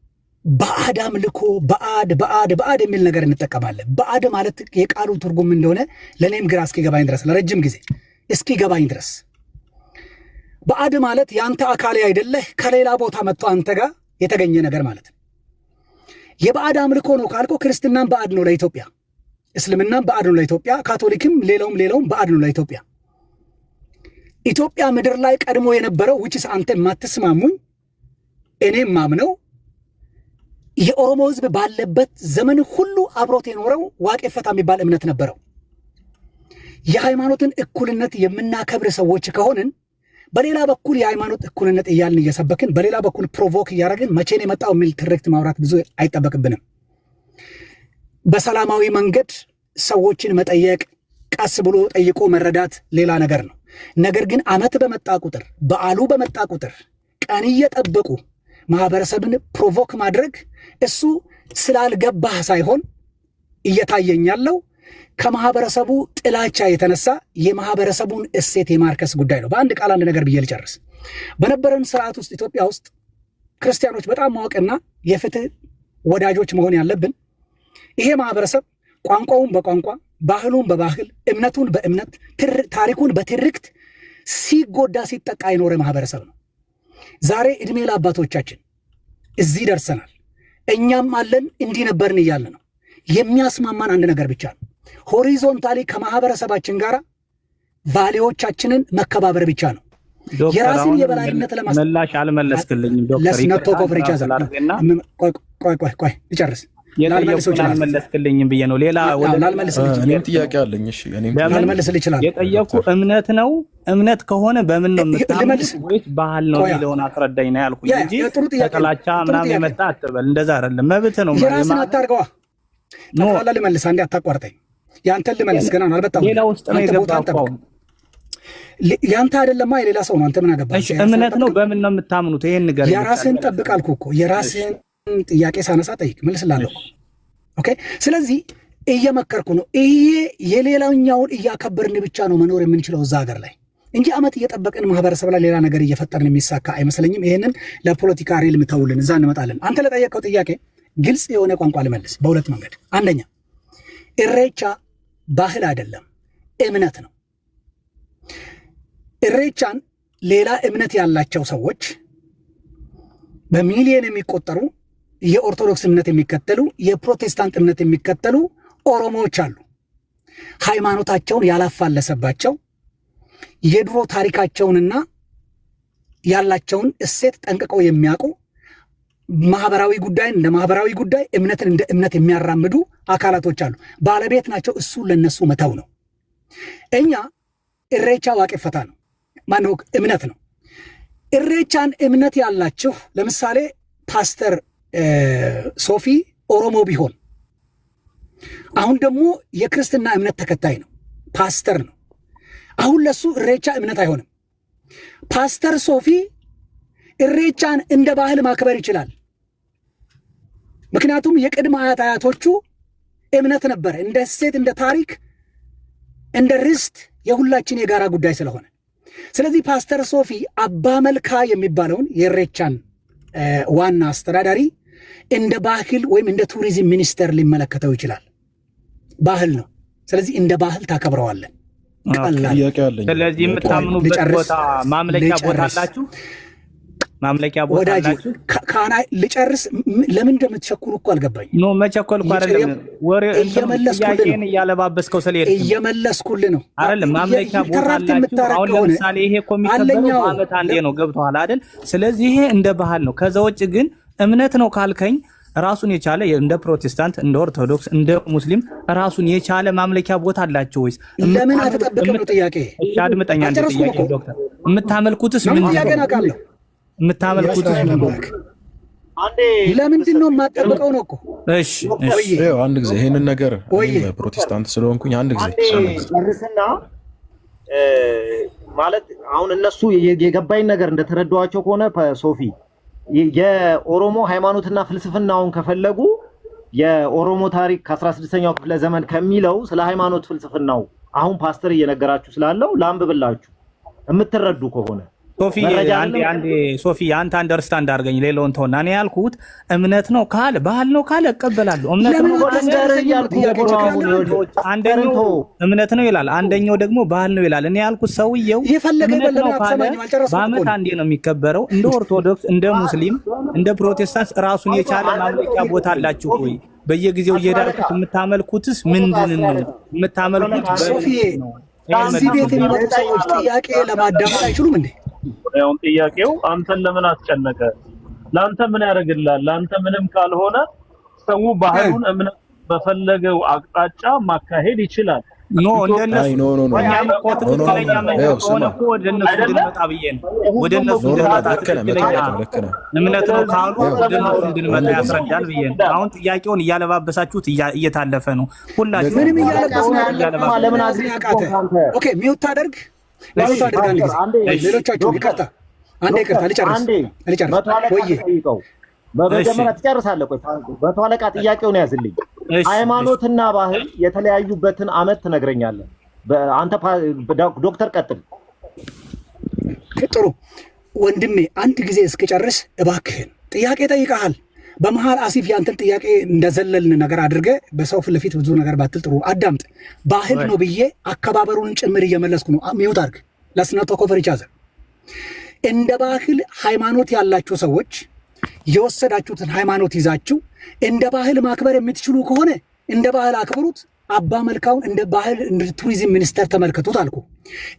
ባዕድ አምልኮ ባዕድ የሚል ነገር እንጠቀማለን። ባዕድ ማለት የቃሉ ትርጉም እንደሆነ ለእኔም ግራ እስኪገባኝ ድረስ ለረጅም ጊዜ እስኪገባኝ ድረስ ባዕድ ማለት የአንተ አካል አይደለህ፣ ከሌላ ቦታ መጥቶ አንተ ጋር የተገኘ ነገር ማለት ነው። የባዕድ አምልኮ ነው ካልኮ ክርስትናም ባዕድ ነው ለኢትዮጵያ፣ እስልምናም ባዕድ ነው ለኢትዮጵያ፣ ካቶሊክም ሌላውም ባዕድ ነው ለኢትዮጵያ። ኢትዮጵያ ምድር ላይ ቀድሞ የነበረው ውጭስ አንተ የማትስማሙኝ እኔም ማምነው የኦሮሞ ህዝብ ባለበት ዘመን ሁሉ አብሮት የኖረው ዋቄ ፈታ የሚባል እምነት ነበረው። የሃይማኖትን እኩልነት የምናከብር ሰዎች ከሆንን በሌላ በኩል የሃይማኖት እኩልነት እያልን እየሰበክን በሌላ በኩል ፕሮቮክ እያደረግን መቼን የመጣው የሚል ትርክት ማውራት ብዙ አይጠበቅብንም። በሰላማዊ መንገድ ሰዎችን መጠየቅ፣ ቀስ ብሎ ጠይቆ መረዳት ሌላ ነገር ነው። ነገር ግን ዓመት በመጣ ቁጥር፣ በዓሉ በመጣ ቁጥር ቀን እየጠበቁ ማህበረሰብን ፕሮቮክ ማድረግ እሱ ስላልገባህ ሳይሆን እየታየኝ ያለው ከማህበረሰቡ ጥላቻ የተነሳ የማህበረሰቡን እሴት የማርከስ ጉዳይ ነው። በአንድ ቃል አንድ ነገር ብዬ ልጨርስ። በነበረን ስርዓት ውስጥ ኢትዮጵያ ውስጥ ክርስቲያኖች በጣም ማወቅና የፍትህ ወዳጆች መሆን ያለብን ይሄ ማህበረሰብ ቋንቋውን በቋንቋ ባህሉን በባህል እምነቱን በእምነት ታሪኩን በትርክት ሲጎዳ ሲጠቃ የኖረ ማህበረሰብ ነው። ዛሬ እድሜ ለአባቶቻችን እዚህ ደርሰናል። እኛም አለን እንዲህ ነበርን እያለ ነው። የሚያስማማን አንድ ነገር ብቻ ነው። ሆሪዞንታሊ ከማህበረሰባችን ጋር ቫሊዎቻችንን መከባበር ብቻ ነው። የራስን የበላይነት ለማስመላሽ አልመለስክልኝም ዶክተር ለስነቶ ኮፍሪቻ ቆይ ልጨርስ። አልመለስክልኝም ብዬ ነው። ሌላ እኔም ጥያቄ አለኝ። እሺ ላልመልስልህ እችላለሁ። የጠየኩ እምነት ነው። እምነት ከሆነ በምን ነው የምታምኑት ወይስ ባህል ነው የሚለውን አስረዳኝ ነው ያልኩኝ እንጂ ተከላቻ ምናምን የመጣ አትበል። እንደዛ አይደለም፣ መብት ነው። የራስን አታርገዋ። ጠቅላላ ልመልስ፣ አንዴ አታቋርጠኝ። ያንተን ልመልስ ገና ነው አልበጣም። ሌላ ውስጥ ነው የገባው። ያንተ አይደለማ የሌላ ሰው ነው። አንተ ምን አገባህ? እሺ እምነት ነው። በምን ነው የምታምኑት? ይሄን ነገር የራስን ጠብቅ አልኩህ እኮ። የራስን ጥያቄ ሳነሳ ጠይቅ፣ መልስላለሁ። ኦኬ። ስለዚህ እየመከርኩ ነው። ይሄ የሌላኛውን እያከበርን ብቻ ነው መኖር የምንችለው እዛ ሀገር ላይ እንጂ አመት እየጠበቅን ማህበረሰብ ላይ ሌላ ነገር እየፈጠርን የሚሳካ አይመስለኝም። ይሄንን ለፖለቲካ ሪል ምተውልን እዛ እንመጣለን። አንተ ለጠየቀው ጥያቄ ግልጽ የሆነ ቋንቋ ልመልስ በሁለት መንገድ። አንደኛ ኢሬቻ ባህል አይደለም፣ እምነት ነው። ኢሬቻን ሌላ እምነት ያላቸው ሰዎች በሚሊዮን የሚቆጠሩ የኦርቶዶክስ እምነት የሚከተሉ የፕሮቴስታንት እምነት የሚከተሉ ኦሮሞዎች አሉ። ሃይማኖታቸውን ያላፋለሰባቸው የድሮ ታሪካቸውንና ያላቸውን እሴት ጠንቅቀው የሚያውቁ ማህበራዊ ጉዳይን እንደ ማህበራዊ ጉዳይ እምነትን እንደ እምነት የሚያራምዱ አካላቶች አሉ። ባለቤት ናቸው። እሱ ለነሱ መተው ነው። እኛ ኢሬቻ ዋቄፈታ ነው፣ ማነው እምነት ነው። ኢሬቻን እምነት ያላችሁ ለምሳሌ ፓስተር ሶፊ ኦሮሞ ቢሆን አሁን ደግሞ የክርስትና እምነት ተከታይ ነው፣ ፓስተር ነው። አሁን ለሱ ኢሬቻ እምነት አይሆንም። ፓስተር ሶፊ ኢሬቻን እንደ ባህል ማክበር ይችላል። ምክንያቱም የቅድመ አያቶቹ እምነት ነበር፣ እንደ እሴት፣ እንደ ታሪክ፣ እንደ ርስት የሁላችን የጋራ ጉዳይ ስለሆነ። ስለዚህ ፓስተር ሶፊ አባ መልካ የሚባለውን የኢሬቻን ዋና አስተዳዳሪ እንደ ባህል ወይም እንደ ቱሪዝም ሚኒስተር ሊመለከተው ይችላል። ባህል ነው። ስለዚህ እንደ ባህል ታከብረዋለን። ስለዚህ የምታምኑበት ቦታ ማምለኪያ ቦታ አላችሁ? ማምለኪያ ቦታ አላችሁ? ካና ልጨርስ። ለምን እንደምትቸኩሉ እኮ አልገባኝ። ኖ መቸኮል እኮ አይደለም። ወሬ እየመለስኩልህ ነው። እያለባበስከው ስለሄድክ እየመለስኩልህ ነው አይደል? ማምለኪያ ቦታ አላችሁ? አሁን ለምሳሌ ይሄ እኮ የሚከበረው በዓመት አንዴ ነው። ገብቶሃል አይደል? ስለዚህ ይሄ እንደ ባህል ነው። ከዛ ውጭ ግን እምነት ነው ካልከኝ ራሱን የቻለ እንደ ፕሮቴስታንት፣ እንደ ኦርቶዶክስ፣ እንደ ሙስሊም ራሱን የቻለ ማምለኪያ ቦታ አላችሁ ወይስ? ለምን አትጠብቅም ነው ጥያቄ። እሺ አድምጠኛ አንተ ጥያቄ ዶክተር። የምታመልኩትስ ምን ነው? የምታመልኩትስ ምን ነው? ለምንድን ነው የማጠብቀው ነው እኮ። እሺ አንድ ጊዜ ይሄንን ነገር ፕሮቴስታንት ስለሆንኩኝ አንድ ጊዜ ጨርስና ማለት አሁን እነሱ የገባኝ ነገር እንደተረዳዋቸው ከሆነ ሶፊ የኦሮሞ ሃይማኖትና ፍልስፍናውን ከፈለጉ የኦሮሞ ታሪክ ከ16ኛው ክፍለ ዘመን ከሚለው ስለ ሃይማኖት ፍልስፍናው አሁን ፓስተር እየነገራችሁ ስላለው ላንብብላችሁ የምትረዱ ከሆነ ሶፊ አንዴ ሶፊ አንተ አንደርስታንድ አድርገኝ። ሌላውን ተውና እኔ ያልኩት እምነት ነው ካለ ባህል ነው ካለ እቀበላለሁ። እምነት ነው አንደኛው እምነት ነው ይላል፣ አንደኛው ደግሞ ባህል ነው ይላል። እኔ ያልኩት ሰውየው እምነት ነው ካለ በዓመት አንዴ ነው የሚከበረው። እንደ ኦርቶዶክስ፣ እንደ ሙስሊም፣ እንደ ፕሮቴስታንት ራሱን የቻለ ማምለኪያ ቦታ አላችሁ ወይ? በየጊዜው እየሄዳችሁ የምታመልኩትስ ምንድን ነው የምታመልኩት? ሶፊ እዚህ ቤት የሚመጡ ሰዎች ጥያቄ ለማዳመጥ አይችሉም እንዴ? አሁን ጥያቄው አንተን ለምን አስጨነቀ? ለአንተ ምን ያደርግልሃል? ለአንተ ምንም ካልሆነ ሰው ባህሉን እምነት በፈለገው አቅጣጫ ማካሄድ ይችላል። ኖ እንደነሱ እኛም እኮ ትክክለኛ መንገድ ከሆነ እኮ ወደ እነሱ እንድንመጣ ብዬ ነው። ወደ እነሱ እንድንመጣ ትክክለኛ እምነት ነው ካሉ ወደ እነሱ እንድንመጣ ያስረዳል ብዬ ነው። አሁን ጥያቄውን እያለባበሳችሁት እየታለፈ ነው። ሁላችሁ ምንም እያለባበሳችሁ ለምን አዝያቃተ? ኦኬ ሚውት ታደርግ ለምን ታደርጋለህ? ሌሎቻችሁ ይቅርታ፣ አንዴ ይቅርታ ልጨርስ ወይ በመጀመሪያ ትጨርሳለህ። ቆይ መቶ አለቃ ጥያቄውን ያዝልኝ። ሃይማኖትና ባህል የተለያዩበትን አመት ትነግረኛለህ። አንተ ዶክተር ቀጥል። ጥሩ ወንድሜ፣ አንድ ጊዜ እስክጨርስ እባክህን ጥያቄ ጠይቀሃል። በመሃል አሲፍ ያንተን ጥያቄ እንደዘለልን ነገር አድርገህ በሰው ፊት ለፊት ብዙ ነገር ባትል ጥሩ። አዳምጥ። ባህል ነው ብዬ አከባበሩን ጭምር እየመለስኩ ነው። ሚውት አድርግ። ለስነቶ ኮቨር ይቻዘ እንደ ባህል ሃይማኖት ያላችሁ ሰዎች የወሰዳችሁትን ሃይማኖት ይዛችሁ እንደ ባህል ማክበር የምትችሉ ከሆነ እንደ ባህል አክብሩት። አባ መልካውን እንደ ባህል ቱሪዝም ሚኒስተር ተመልከቱት አልኩ።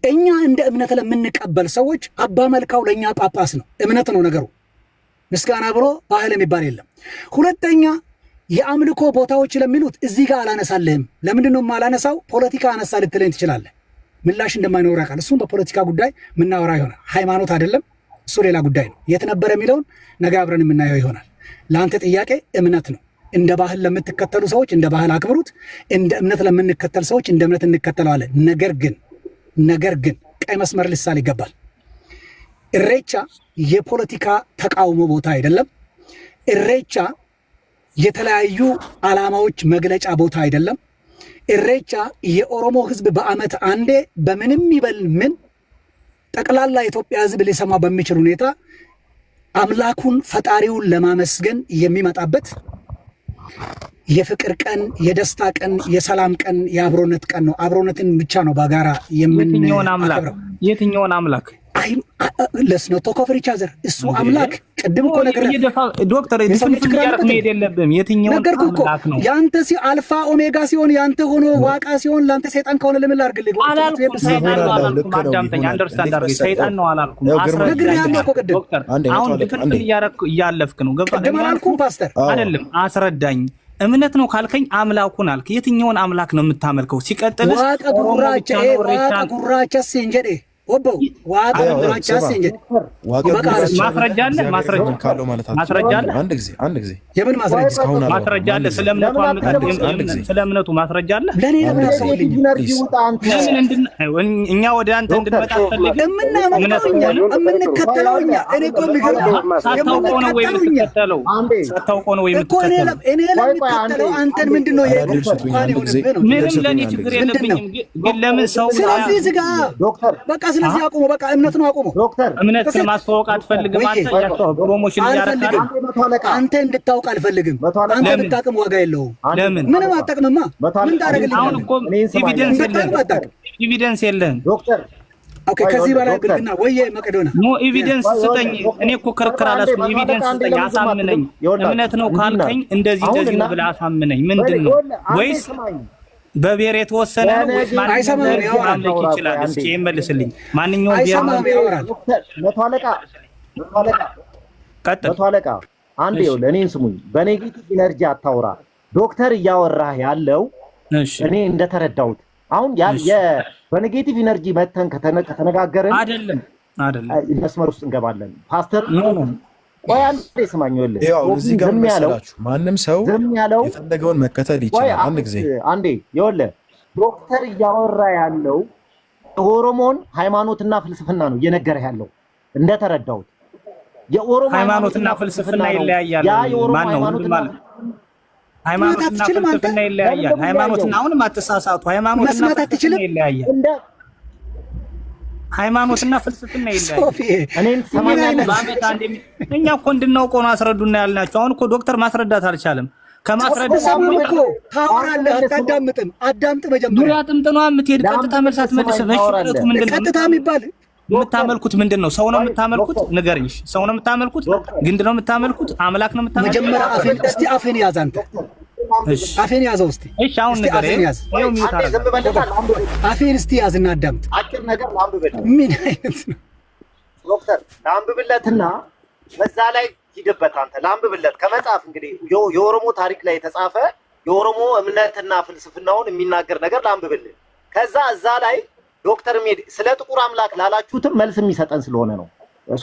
እኛ እንደ እምነት ለምንቀበል ሰዎች አባ መልካው ለእኛ ጳጳስ ነው፣ እምነት ነው ነገሩ። ምስጋና ብሎ ባህል የሚባል የለም። ሁለተኛ የአምልኮ ቦታዎች ለሚሉት እዚህ ጋር አላነሳልህም። ለምንድን ነው የማላነሳው? ፖለቲካ አነሳ ልትለኝ ትችላለህ። ምላሽ እንደማይኖር ያውቃል። እሱም በፖለቲካ ጉዳይ ምናወራ ይሆናል። ሃይማኖት አይደለም እሱ ሌላ ጉዳይ ነው። የት ነበር የሚለውን ነገ አብረን የምናየው ይሆናል። ለአንተ ጥያቄ እምነት ነው። እንደ ባህል ለምትከተሉ ሰዎች እንደ ባህል አክብሩት፣ እንደ እምነት ለምንከተል ሰዎች እንደ እምነት እንከተለዋለን። ነገር ግን ቀይ መስመር ልሳል ይገባል። ኢሬቻ የፖለቲካ ተቃውሞ ቦታ አይደለም። ኢሬቻ የተለያዩ ዓላማዎች መግለጫ ቦታ አይደለም። ኢሬቻ የኦሮሞ ህዝብ በአመት አንዴ በምንም ይበል ምን ጠቅላላ የኢትዮጵያ ህዝብ ሊሰማ በሚችል ሁኔታ አምላኩን ፈጣሪውን ለማመስገን የሚመጣበት የፍቅር ቀን፣ የደስታ ቀን፣ የሰላም ቀን፣ የአብሮነት ቀን ነው። አብሮነትን ብቻ ነው በጋራ የትኛውን አምላክ ለስነቶ ኮቨር ይቻዘር እሱ አምላክ ቅድም እኮ ነገር ዶክተር ዲስኩሽን ያርክ መሄድ የለብም። የትኛውን አምላክ ነው? ያንተ አልፋ ኦሜጋ ሲሆን ያንተ ሆኖ ዋቃ ሲሆን ላንተ ሰይጣን ከሆነ ለምን ላርግልህ? አዳምጠኝ፣ አንደርስታንድ አድርገኝ። ሰይጣን ነው አላልኩም። ዶክተር አሁን ድፍን እያለፍክ ነው። ቅድም አላልኩም ፓስተር አይደለም፣ አስረዳኝ። እምነት ነው ካልከኝ አምላኩን አልክ። የትኛውን አምላክ ነው የምታመልከው? ሲቀጥልስ ዋቃ ጉራቻስ እንጀዴ ወቦ ዋቃ ጉራቻስ እንጀዴ ማስረጃ አለ? ማስረጃ አለ? አንድ ጊዜ የምን ማስረጃ አለ? ስለ እምነቱ ማስረጃ አለ? ለኔ ለምን አሰውልኝ? እኛ ወደ አንተ እንድንመጣ ፈልገህ የምንከተለው እኛ እኔ እኮ ሳታውቀው ነው ወይ የምትከተለው? ሳታውቀው ነው ወይ የምትከተለው? እኔ ለምትከተለው አንተን ምንድነው ምንም ለኔ ችግር የለብኝም። ግን ለምን ሰው ስለዚህ ዝጋ በቃ ስለዚህ አቁሙ። በቃ እምነት ነው አቁሙ። እምነት ማስተዋወቅ አትፈልግም አንተ? ያስተው ፕሮሞሽን ያረካል። አንተ እንድታውቅ አልፈልግም። አንተ ብታውቅም ዋጋ የለውም። ለምን ምንም አትጠቅምማ። ምን ታደርግልኝ? አሁን እኮ ኤቪደንስ የለህም ዶክተር። ኦኬ ከዚህ በላይ ግልና ወይ መቄዶና ኖ ኤቪደንስ ስጠኝ። እኔ እኮ ክርክር አላስኩም። ኤቪደንስ ስጠኝ፣ አሳምነኝ። እምነት ነው ካልከኝ እንደዚህ ነው ብለህ አሳምነኝ። ምንድነው? ወይስ በብሔር የተወሰነ ነው ወይስ ማንኛውም ማምለክ ይችላል? እስኪ ይመልስልኝ። ማንኛውም ብሔር ያወራል። መቶ አለቃ አንዴ ይኸውልህ፣ እኔን ስሙኝ። በኔጌቲቭ ኢነርጂ አታውራ። ዶክተር እያወራህ ያለው እኔ እንደተረዳሁት አሁን በኔጌቲቭ ማኔጌቲቭ ኢነርጂ መተን ከተነጋገርን አይደለም መስመር ውስጥ እንገባለን። ፓስተር ቆይ አንዴ ስማኝ። ይኸውልህ እዚህ ጋር መሰላችሁ ማንም ሰው የፈለገውን መከተል ይችላል። አንድ ጊዜ አንዴ ይኸውልህ ዶክተር እያወራ ያለው የኦሮሞን ሃይማኖትና ፍልስፍና ነው እየነገረህ ያለው እንደተረዳሁት። የኦሮሞ ሃይማኖትና ፍልስፍና ይለያያል። ማን ነው ሁሉ ማለት ሃይማኖትና ፍልስፍና ይለያያል። ሃይማኖትና አሁንም አትሳሳቱ። ሃይማኖትና ፍልስፍና ይለያያል። ሃይማኖትና ፍልስፍና ይለያያል። እኔን ሰማኛለህ? እኛ እኮ እንድናውቀው ነው አስረዱና ያልናቸው። አሁን እኮ ዶክተር ማስረዳት አልቻለም። ከማስረዳት እኮ ታወራለህ። አታዳምጥም። አዳምጥ መጀመሪያ። ዙሪያ ጥምጥኗ የምትሄድ ቀጥታ መልሳት መልሰም። እሺ ምንድን ነው ቀጥታ የሚባል የምታመልኩት? ምንድን ነው? ሰው ነው የምታመልኩት? ንገረኝ። ሰው ነው የምታመልኩት? ግንድ ነው የምታመልኩት? አምላክ ነው የምታመልኩት? መጀመሪያ አፌን ያዝ አንተ። እሺ አፌን ያዘው እስቲ። እሺ አሁን ንገረኝ። አፌን እስቲ ያዝና አዳምጥ። አጭር ነገር ላንብብለት። ምን አይነት ነው ዶክተር? ላንብብለትና በዛ ላይ ሂድበት አንተ። ላንብብለት ከመጽሐፍ እንግዲህ የኦሮሞ ታሪክ ላይ የተጻፈ የኦሮሞ እምነትና ፍልስፍናውን የሚናገር ነገር ላንብብልህ። ከዛ እዛ ላይ ዶክተር ሜድ ስለ ጥቁር አምላክ ላላችሁትም መልስ የሚሰጠን ስለሆነ ነው።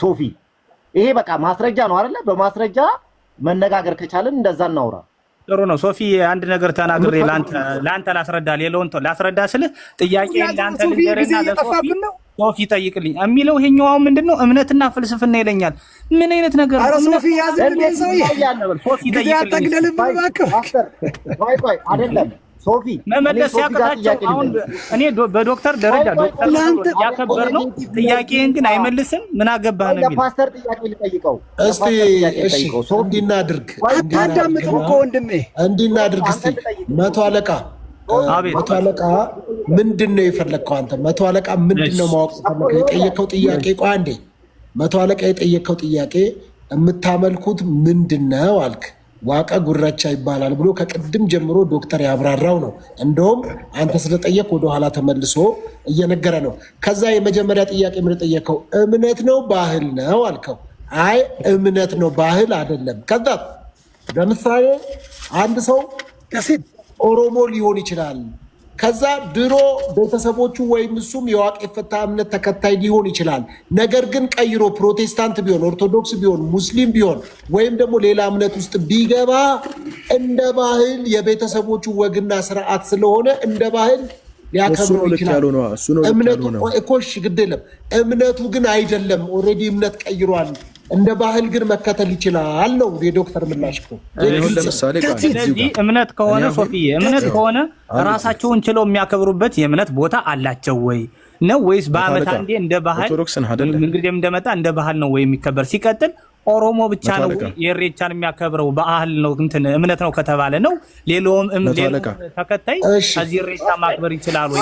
ሶፊ ይሄ በቃ ማስረጃ ነው አይደለ? በማስረጃ መነጋገር ከቻለን እንደዛ እናውራ። ጥሩ ነው። ሶፊ አንድ ነገር ተናግሬ ላንተ ላስረዳ፣ ሌላውን ላስረዳ ስልህ ጥያቄ ላንተ ልንገርና ሶፊ ጠይቅልኝ የሚለው ይሄኛው ምንድነው? እምነትና ፍልስፍና ይለኛል። ምን አይነት ነገር ነው? ሶፊ ያዝልኝ ሰው ሶፊ ጠይቅልኝ። ቆይ አይደለም ሶፊ መመለስ ያቀታቸው አሁን እኔ በዶክተር ደረጃ ዶክተር ያከበር ነው። ጥያቄን ግን አይመልስም። ምን አገባህ ነው የሚለው። ፓስተር ጥያቄ ልጠይቀው እስቲ። እሺ እንዲናድርግ አታዳምጥም እኮ ወንድሜ። እንዲናድርግ እስቲ መቶ አለቃ ምንድነው የፈለግከው አንተ? መቶ አለቃ ምንድነው ማወቅ የጠየቀው ጥያቄ? ቆይ አንዴ መቶ አለቃ የጠየቀው ጥያቄ የምታመልኩት ምንድነው አልክ። ዋቀ ጉራቻ ይባላል ብሎ ከቅድም ጀምሮ ዶክተር ያብራራው ነው። እንደውም አንተ ስለጠየቅ ወደኋላ ተመልሶ እየነገረ ነው። ከዛ የመጀመሪያ ጥያቄ ምን ጠየቀው? እምነት ነው ባህል ነው አልከው። አይ እምነት ነው ባህል አይደለም። ከዛ ለምሳሌ አንድ ሰው ኦሮሞ ሊሆን ይችላል። ከዛ ድሮ ቤተሰቦቹ ወይም እሱም የዋቄ ፈታ እምነት ተከታይ ሊሆን ይችላል። ነገር ግን ቀይሮ ፕሮቴስታንት ቢሆን፣ ኦርቶዶክስ ቢሆን፣ ሙስሊም ቢሆን ወይም ደግሞ ሌላ እምነት ውስጥ ቢገባ እንደ ባህል የቤተሰቦቹ ወግና ስርዓት ስለሆነ እንደ ባህል ሊያከብሩ ይችላል። እምነቱ እኮሽ ግድ የለም። እምነቱ ግን አይደለም። ኦልሬዲ እምነት ቀይሯል። እንደ ባህል ግን መከተል ይችላል ነው የዶክተር ምላሽ እኮ። ስለዚህ እምነት ከሆነ ሶፊዬ እምነት ከሆነ ራሳቸውን ችለው የሚያከብሩበት የእምነት ቦታ አላቸው ወይ ነው ወይስ በአመት አንዴ እንደ ባህል እንግዲህ እንደመጣ እንደ ባህል ነው ወይ የሚከበር? ሲቀጥል ኦሮሞ ብቻ ነው የኢሬቻን የሚያከብረው ባህል ነው እንትን እምነት ነው ከተባለ ነው ሌላውም ተከታይ ከዚህ ኢሬቻ ማክበር ይችላል ወይ?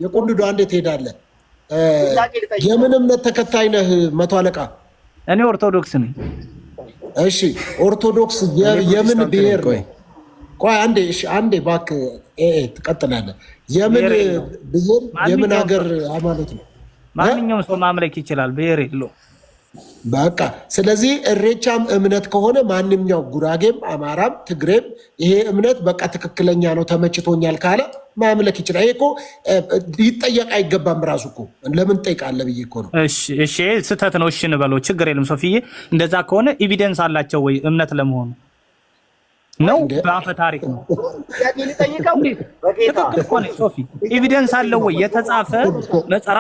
የቁንድዶ አንዴ ትሄዳለህ። የምን እምነት ተከታይ ነህ መቶ አለቃ? እኔ ኦርቶዶክስ ነኝ። እሺ ኦርቶዶክስ የምን ብሔር ነው? ቆይ አንዴ እሺ አንዴ እባክህ ትቀጥላለህ። የምን ብሔር የምን ሀገር ሃይማኖት ነው? ማንኛውም ሰው ማምለክ ይችላል፣ ብሔር የለውም። በቃ ስለዚህ እሬቻም እምነት ከሆነ ማንኛው ጉራጌም፣ አማራም፣ ትግሬም ይሄ እምነት በቃ ትክክለኛ ነው ተመችቶኛል ካለ ማምለክ ይችላል። ይሄ እኮ ሊጠየቅ አይገባም። ራሱ እኮ ለምን ጠይቃለህ ብዬ እኮ ነው። እሺ ስህተት ነው። እሺ እንበለው፣ ችግር የለም ሶፊዬ። እንደዛ ከሆነ ኤቪደንስ አላቸው ወይ እምነት ለመሆኑ? ነው በአፈ ታሪክ ነው ሶፊ። ኤቪደንስ አለው ወይ? የተጻፈ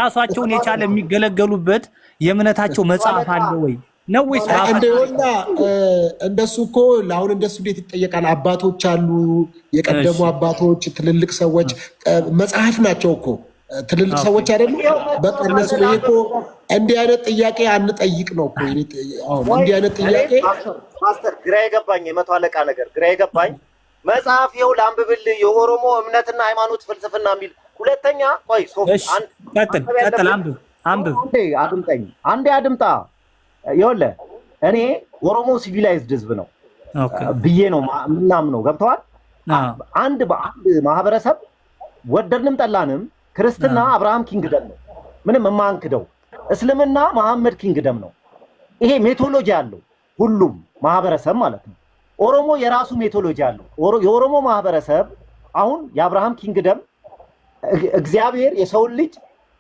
ራሳቸውን የቻለ የሚገለገሉበት የእምነታቸው መጽሐፍ አለ ወይ ነው ወይስ እንደውና እንደሱ እኮ ለአሁን እንደሱ እንዴት ይጠየቃል? አባቶች አሉ፣ የቀደሙ አባቶች፣ ትልልቅ ሰዎች መጽሐፍ ናቸው እኮ ትልልቅ ሰዎች አይደሉ? በቃ እነሱ ይሄ እኮ እንዲህ አይነት ጥያቄ አንጠይቅ ነው እኮ። አሁን እንዲህ አይነት ጥያቄ ፓስተር ግራ የገባኝ የመቶ አለቃ ነገር ግራ የገባኝ መጽሐፍ ይኸው ላንብብልህ፣ የኦሮሞ እምነትና ሃይማኖት ፍልስፍና የሚል ሁለተኛ። ቆይ ሶፊ ቀጥል፣ አንብብ። አድምጠኝ አንዴ አድምጣ። ይኸውልህ እኔ ኦሮሞ ሲቪላይዝድ ህዝብ ነው ብዬ ነው ምናምነው። ገብተዋል? አንድ ማህበረሰብ ወደድንም ጠላንም ክርስትና አብርሃም ኪንግደም ነው፣ ምንም የማንክደው። እስልምና መሐመድ ኪንግደም ነው። ይሄ ሜቶሎጂ አለው ሁሉም ማህበረሰብ ማለት ነው። ኦሮሞ የራሱ ሜቶሎጂ አለው። የኦሮሞ ማህበረሰብ አሁን የአብርሃም ኪንግደም እግዚአብሔር የሰውን ልጅ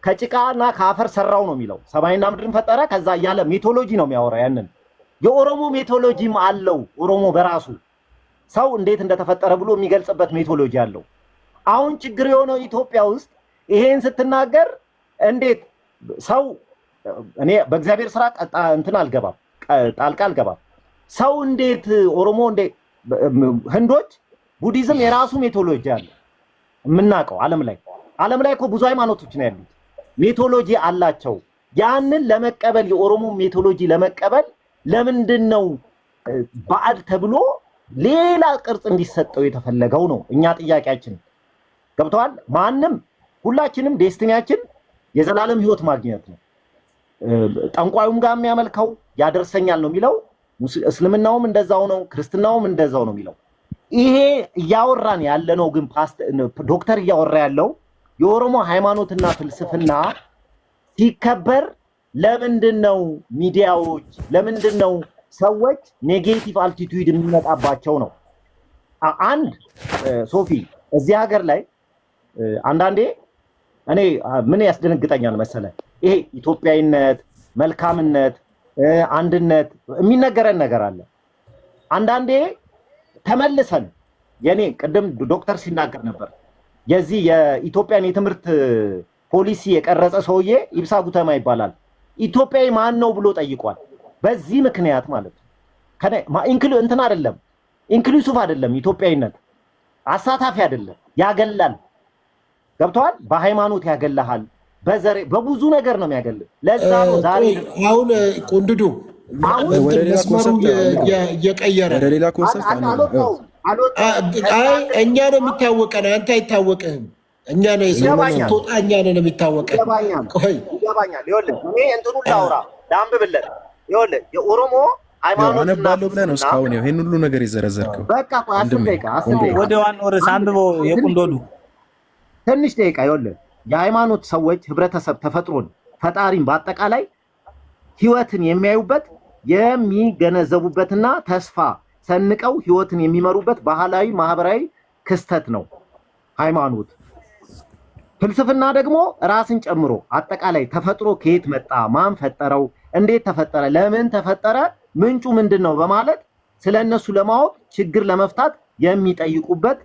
ከጭቃና ከአፈር ሰራው ነው የሚለው። ሰማይና ምድርን ፈጠረ ከዛ እያለ ሜቶሎጂ ነው የሚያወራ። ያንን የኦሮሞ ሜቶሎጂም አለው። ኦሮሞ በራሱ ሰው እንዴት እንደተፈጠረ ብሎ የሚገልጽበት ሜቶሎጂ አለው። አሁን ችግር የሆነው ኢትዮጵያ ውስጥ ይሄን ስትናገር እንዴት ሰው እኔ በእግዚአብሔር ስራ እንትን አልገባም፣ ጣልቃ አልገባም። ሰው እንዴት ኦሮሞ እንዴት ህንዶች ቡዲዝም የራሱ ሜቶሎጂ አለ የምናውቀው። ዓለም ላይ እኮ ብዙ ሃይማኖቶች ነው ያሉት፣ ሜቶሎጂ አላቸው። ያንን ለመቀበል የኦሮሞ ሜቶሎጂ ለመቀበል ለምንድን ነው ባዕድ ተብሎ ሌላ ቅርጽ እንዲሰጠው የተፈለገው ነው እኛ ጥያቄያችን። ገብተዋል? ሁላችንም ዴስቲኒያችን የዘላለም ህይወት ማግኘት ነው። ጠንቋዩም ጋር የሚያመልከው ያደርሰኛል ነው የሚለው፣ እስልምናውም እንደዛው ነው፣ ክርስትናውም እንደዛው ነው የሚለው። ይሄ እያወራን ያለነው ግን ዶክተር እያወራ ያለው የኦሮሞ ሃይማኖትና ፍልስፍና ሲከበር ለምንድን ነው ሚዲያዎች፣ ለምንድን ነው ሰዎች ኔጌቲቭ አልቲቱድ የሚመጣባቸው ነው አንድ ሶፊ እዚህ ሀገር ላይ አንዳንዴ እኔ ምን ያስደነግጠኛል መሰለ ይሄ ኢትዮጵያዊነት፣ መልካምነት፣ አንድነት የሚነገረን ነገር አለ። አንዳንዴ ተመልሰን የኔ ቅድም ዶክተር ሲናገር ነበር የዚህ የኢትዮጵያን የትምህርት ፖሊሲ የቀረጸ ሰውዬ ኢብሳ ጉተማ ይባላል። ኢትዮጵያዊ ማን ነው ብሎ ጠይቋል። በዚህ ምክንያት ማለት ነው እንትን አይደለም ኢንክሉሲቭ አይደለም፣ ኢትዮጵያዊነት አሳታፊ አይደለም፣ ያገላል። ገብተዋል። በሃይማኖት ያገላሃል፣ በዘሬ በብዙ ነገር ነው የሚያገልህ። ለዛ ነው ዛሬ አሁን ቁንድዱ መስመሩ እየቀየረ እኛ ነው የሚታወቀን፣ አንተ አይታወቅህም። እኛ ነው ስትወጣ እኛ ነው የሚታወቀን። ይገባኛል። ይኸውልህ እኔ እንትኑን ላውራ ላንብብለት። ይኸውልህ የኦሮሞ ሃይማኖት አነባለሁ ብለህ ነው እስካሁን ይሄን ሁሉ ነገር የዘረዘርከው። በቃ ቆይ 10 ደቂቃ ወደ ዋናው ርዕስ አንብበው የቁንዶዱ ትንሽ ደቂቃ። ይኸውልህ የሃይማኖት ሰዎች ህብረተሰብ ተፈጥሮን፣ ፈጣሪን በአጠቃላይ ህይወትን የሚያዩበት የሚገነዘቡበትና ተስፋ ሰንቀው ህይወትን የሚመሩበት ባህላዊ ማህበራዊ ክስተት ነው ሃይማኖት። ፍልስፍና ደግሞ ራስን ጨምሮ አጠቃላይ ተፈጥሮ ከየት መጣ፣ ማን ፈጠረው፣ እንዴት ተፈጠረ፣ ለምን ተፈጠረ፣ ምንጩ ምንድነው በማለት ስለነሱ ለማወቅ ችግር ለመፍታት የሚጠይቁበት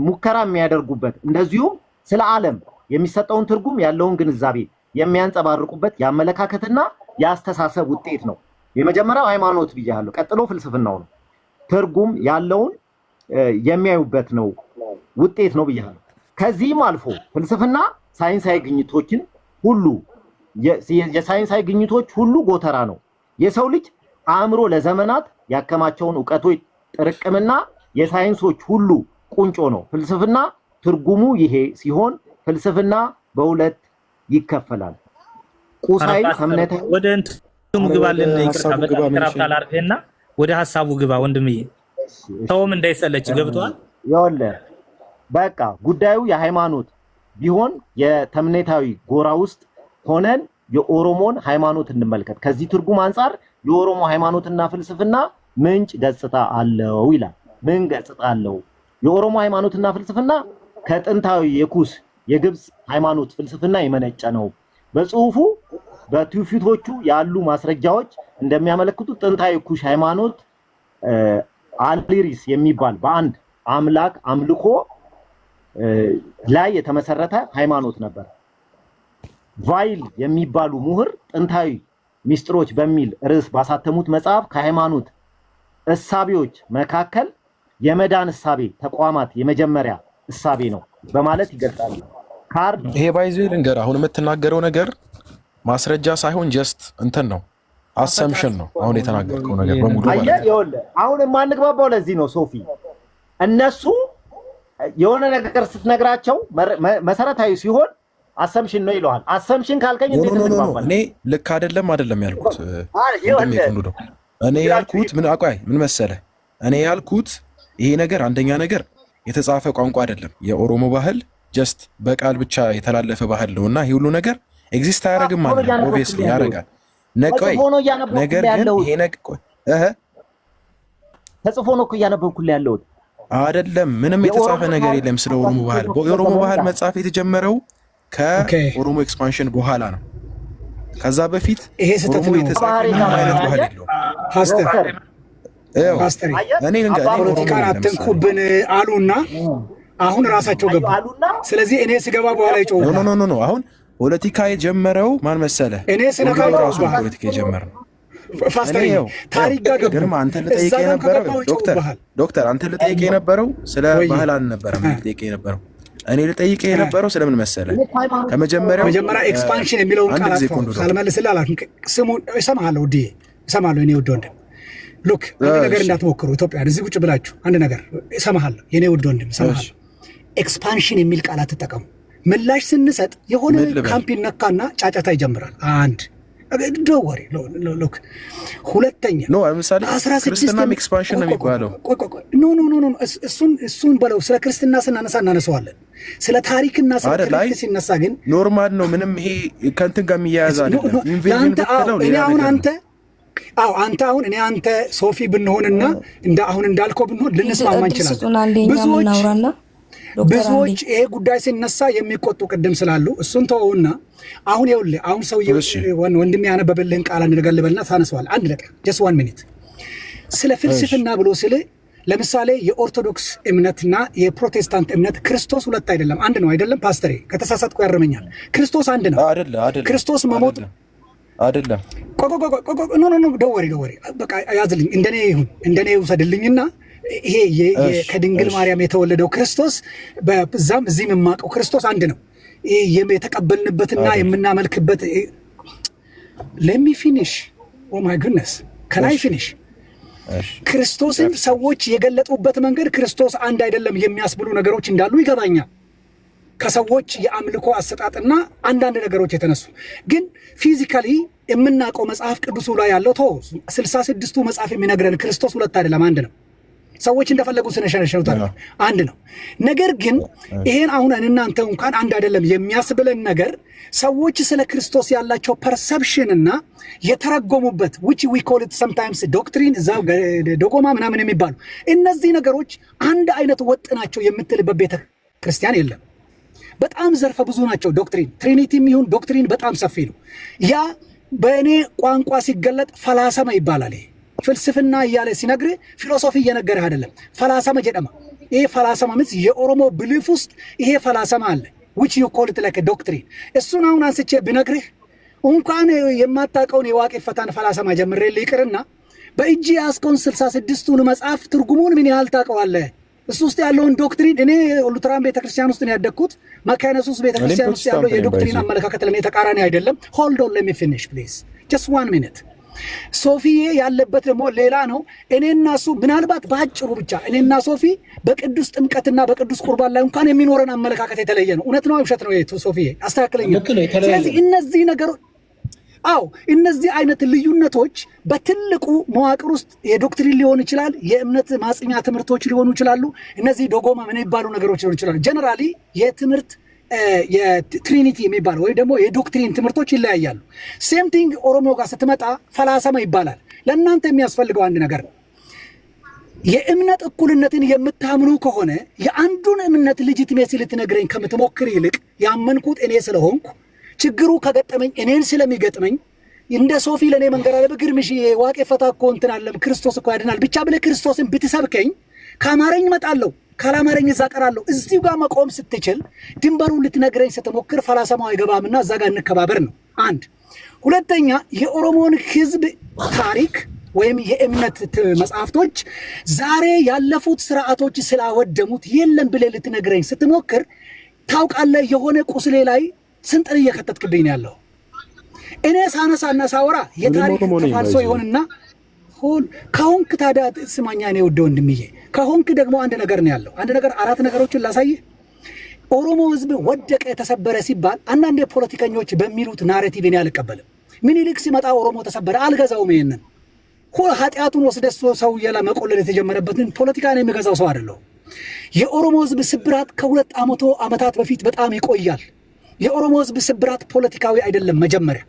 ሙከራ የሚያደርጉበት እንደዚሁም ስለ ዓለም የሚሰጠውን ትርጉም ያለውን ግንዛቤ የሚያንጸባርቁበት የአመለካከትና የአስተሳሰብ ውጤት ነው። የመጀመሪያው ሃይማኖት ብያለሁ። ቀጥሎ ፍልስፍናው ነው። ትርጉም ያለውን የሚያዩበት ነው፣ ውጤት ነው ብያለሁ። ከዚህም አልፎ ፍልስፍና ሳይንሳዊ ግኝቶችን ሁሉ የሳይንሳዊ ግኝቶች ሁሉ ጎተራ ነው። የሰው ልጅ አእምሮ ለዘመናት ያከማቸውን ዕውቀቶች ጥርቅምና የሳይንሶች ሁሉ ቁንጮ ነው። ፍልስፍና ትርጉሙ ይሄ ሲሆን ፍልስፍና በሁለት ይከፈላል። ቁሳዊ እምነታዊ ወደ እንትኑ ግባልን። ይቅርታ በጣም ተራፍታል አርፈና ወደ ሐሳቡ ግባ ወንድምዬ፣ ተውም እንዳይሰለች ገብቷል። ይኸውልህ በቃ ጉዳዩ የሃይማኖት ቢሆን የተምኔታዊ ጎራ ውስጥ ሆነን የኦሮሞን ሃይማኖት እንመልከት። ከዚህ ትርጉም አንጻር የኦሮሞ ሃይማኖትና ፍልስፍና ምንጭ ገጽታ አለው ይላል። ምን ገጽታ አለው? የኦሮሞ ሃይማኖትና ፍልስፍና ከጥንታዊ የኩስ የግብፅ ሃይማኖት ፍልስፍና የመነጨ ነው። በጽሁፉ በትውፊቶቹ ያሉ ማስረጃዎች እንደሚያመለክቱት ጥንታዊ ኩሽ ሃይማኖት አልሪስ የሚባል በአንድ አምላክ አምልኮ ላይ የተመሰረተ ሃይማኖት ነበር። ቫይል የሚባሉ ምሁር ጥንታዊ ሚስጥሮች በሚል ርዕስ ባሳተሙት መጽሐፍ ከሃይማኖት እሳቤዎች መካከል የመዳን እሳቤ ተቋማት የመጀመሪያ እሳቤ ነው በማለት ይገልጻሉ። ይሄ ባይዘ ልንገር፣ አሁን የምትናገረው ነገር ማስረጃ ሳይሆን ጀስት እንትን ነው፣ አሰምሽን ነው። አሁን የተናገርከው ነገር በሙሉ ማለት ነው። ይኸውልህ አሁን የማንግባባው ለዚህ ነው ሶፊ። እነሱ የሆነ ነገር ስትነግራቸው መሰረታዊ ሲሆን አሰምሽን ነው ይለዋል። አሰምሽን ካልከኝ እንዴት እንግባባለን? እኔ ልክ አይደለም ያልኩት እኔ ያልኩት ምን መሰለህ፣ እኔ ያልኩት ይሄ ነገር አንደኛ ነገር የተጻፈ ቋንቋ አይደለም። የኦሮሞ ባህል ጀስት በቃል ብቻ የተላለፈ ባህል ነውና ይሄ ሁሉ ነገር ኤግዚስት አያደርግም ማለት ነው። ኦብቪየስሊ ያደርጋል። ነገር ግን ይሄ ነገር ተጽፎ ነው እኮ እያነበብኩልህ ያለሁት አይደለም። ምንም የተጻፈ ነገር የለም ስለ ኦሮሞ ባህል። የኦሮሞ ባህል መጻፍ የተጀመረው ከኦሮሞ ኤክስፓንሽን በኋላ ነው። ከዛ በፊት ኦሮሞ የተጻፈ ምንም አይነት ባህል የለውም። እኔ ፖለቲካን አትንኩብን አሉና አሁን ራሳቸው ገቡ። ስለዚህ እኔ ስገባ በኋላ ይጮሁ። ኖ አሁን ፖለቲካ የጀመረው ማን መሰለ? እኔ ስነካ ራሱ ፖለቲካ የጀመረው ታሪክ ጋር ገቡ። ግን አንተ ልጠይቅ የነበረው ዶክተር አንተ ልጠይቅ የነበረው ስለ ባህል አልነበረም። ልጠይቅ የነበረው እኔ ልጠይቅ የነበረው ስለምን መሰለ? መጀመሪያ ኤክስፓንሽን የሚለውን ቃል ሳልመልስልህ አላልኩም። ስሙን እሰማለሁ፣ ዲ እሰማለሁ። እኔ ውድ ወንድም ሉክ አንድ ነገር እንዳትሞክሩ ኢትዮጵያን እዚህ ቁጭ ብላችሁ አንድ ነገር እሰማለሁ። የኔ ውድ ወንድም እሰማለሁ። ኤክስፓንሽን የሚል ቃል አትጠቀሙ። ምላሽ ስንሰጥ የሆነ ካምፕ ይነካና ጫጫታ ይጀምራል። አንድ ደወሪ ሉክ ሁለተኛ ለምሳሌ ክርስትናም ኤክስፓንሽን ነው የሚባለው። ኖ እሱን በለው። ስለ ክርስትና ስናነሳ እናነሳዋለን። ስለ ታሪክና ስለ ታሪክ ሲነሳ ግን ኖርማል ነው። ምንም ይሄ ከእንትን ጋር የሚያያዝ አይደለም። እኔ አሁን አንተ አዎ አንተ አሁን እኔ አንተ ሶፊ ብንሆንና አሁን እንዳልከው ብንሆን ልንስማማ እንችላለን። ብዙዎች ይሄ ጉዳይ ሲነሳ የሚቆጡ ቅድም ስላሉ እሱን ተወውና አሁን ይኸውልህ አሁን ሰውዬው ወንድም ያነበበልህን ቃል አንድ ነገር ልበልና ታነሳዋል። አንድ ደቂቃ just 1 minute ስለ ፍልስፍና ብሎ ስለ ለምሳሌ የኦርቶዶክስ እምነትና የፕሮቴስታንት እምነት ክርስቶስ ሁለት አይደለም አንድ ነው አይደለም? ፓስተሬ ከተሳሳትኩ ያርመኛል። ክርስቶስ አንድ ነው አይደለም? ክርስቶስ መሞት አይደለም። ኖ ደወሪ በቃ ያዝልኝ፣ እንደኔ ይሁን እንደኔ ውሰድልኝና ይሄ ከድንግል ማርያም የተወለደው ክርስቶስ በዛም እዚህም የማውቀው ክርስቶስ አንድ ነው። የተቀበልንበትና የምናመልክበት let me finish oh my goodness can I finish ክርስቶስን ሰዎች የገለጡበት መንገድ ክርስቶስ አንድ አይደለም የሚያስብሉ ነገሮች እንዳሉ ይገባኛል። ከሰዎች የአምልኮ አሰጣጥና አንዳንድ ነገሮች የተነሱ ግን ፊዚካሊ የምናውቀው መጽሐፍ ቅዱሱ ላይ ያለው 66ቱ መጽሐፍ የሚነግረን ክርስቶስ ሁለት አይደለም አንድ ነው። ሰዎች እንደፈለጉ ስነሸነሸኑት አንድ ነው። ነገር ግን ይሄን አሁን እናንተ እንኳን አንድ አይደለም የሚያስብለን ነገር ሰዎች ስለ ክርስቶስ ያላቸው ፐርሰፕሽን እና የተረጎሙበት which we call it sometimes doctrine እዛው ዶጎማ ምናምን የሚባሉ እነዚህ ነገሮች አንድ አይነት ወጥ ናቸው የምትልበት ቤተ ክርስቲያን የለም። በጣም ዘርፈ ብዙ ናቸው። ዶክትሪን ትሪኒቲም ይሁን ዶክትሪን በጣም ሰፊ ነው። ያ በእኔ ቋንቋ ሲገለጥ ፈላሰማ ይባላል። ፍልስፍና እያለ ሲነግር ፊሎሶፊ እየነገረህ አይደለም። ፈላሰማ ጀደማ ይሄ ፈላሰማ ማለት የኦሮሞ ብሊፍ ውስጥ ይሄ ፈላሰማ አለ which you call it like a doctrine። እሱን አሁን አንስቼ ብነግርህ እንኳን የማታውቀውን የዋቄ ፈታን ፈላሰማ ጀምሬ ይቅርና በእጅ ያስቆን 66ቱን መጽሐፍ ትርጉሙን ምን ያህል ታውቀዋለህ? እሱ ውስጥ ያለውን ዶክትሪን እኔ ሉተራን ቤተክርስቲያን ውስጥ ነው ያደግኩት። መካነሱስ ቤተክርስቲያን ውስጥ ያለው የዶክትሪን አመለካከት ለኔ ተቃራኒ አይደለም። hold on let me finish please just 1 minute ሶፊዬ ያለበት ደግሞ ሌላ ነው። እኔና እሱ ምናልባት ባጭሩ ብቻ እኔና ሶፊ በቅዱስ ጥምቀትና በቅዱስ ቁርባን ላይ እንኳን የሚኖረን አመለካከት የተለየ ነው። እውነት ነው ውሸት ነው? ሶፊዬ አስተካክለኝ። ስለዚህ እነዚህ ነገሮች እነዚህ አይነት ልዩነቶች በትልቁ መዋቅር ውስጥ የዶክትሪን ሊሆን ይችላል፣ የእምነት ማጽኛ ትምህርቶች ሊሆኑ ይችላሉ። እነዚህ ዶጎማ ምን ይባሉ ነገሮች ሊሆኑ ይችላሉ። ጀነራሊ የትምህርት የትሪኒቲ የሚባለው ወይ ደግሞ የዶክትሪን ትምህርቶች ይለያያሉ። ሴም ቲንግ ኦሮሞ ጋር ስትመጣ ፈላሰማ ይባላል። ለእናንተ የሚያስፈልገው አንድ ነገር ነው። የእምነት እኩልነትን የምታምኑ ከሆነ የአንዱን እምነት ሌጂቲሜሲ ልትነግረኝ ከምትሞክር ይልቅ ያመንኩት እኔ ስለሆንኩ ችግሩ ከገጠመኝ እኔን ስለሚገጥመኝ እንደ ሶፊ ለኔ መንገር አለ በግርምሽ ዋቄ ፈታ እኮ እንትን አለም ክርስቶስ እኮ ያድናል ብቻ ብለ ክርስቶስን ብትሰብከኝ ካማረኝ መጣለሁ ካላማረኝ እዛ ቀራለሁ። እዚሁ ጋር መቆም ስትችል ድንበሩን ልትነግረኝ ስትሞክር ፈላሰማው አይገባምና እዛ ጋር እንከባበር ነው አንድ። ሁለተኛ የኦሮሞን ህዝብ ታሪክ ወይም የእምነት መጽሐፍቶች ዛሬ ያለፉት ስርዓቶች ስላወደሙት የለም ብለ ልትነግረኝ ስትሞክር ታውቃለህ የሆነ ቁስሌ ላይ ስንጥር እየከተትክብኝ ያለው እኔ ሳነሳና ሳወራ የታሪክ ተፋልሶ ይሆንና ከሆንክ ታዲያ ስማኛ እኔ ወደ ወንድምዬ ከሆንክ ደግሞ አንድ ነገር ነው ያለው። አንድ ነገር አራት ነገሮችን ላሳይህ። ኦሮሞ ህዝብ ወደቀ የተሰበረ ሲባል አንዳንድ ፖለቲከኞች በሚሉት ናሬቲቭ እኔ አልቀበልም። ምኒልክ ሲመጣ ኦሮሞ ተሰበረ አልገዛውም። ይሄንን ኃጢአቱን ወስደሶ ሰው የላ መቆለል የተጀመረበትን ፖለቲካ ነው የሚገዛው ሰው አይደለም። የኦሮሞ ህዝብ ስብራት ከ200 ዓመታት በፊት በጣም ይቆያል። የኦሮሞ ህዝብ ስብራት ፖለቲካዊ አይደለም። መጀመሪያ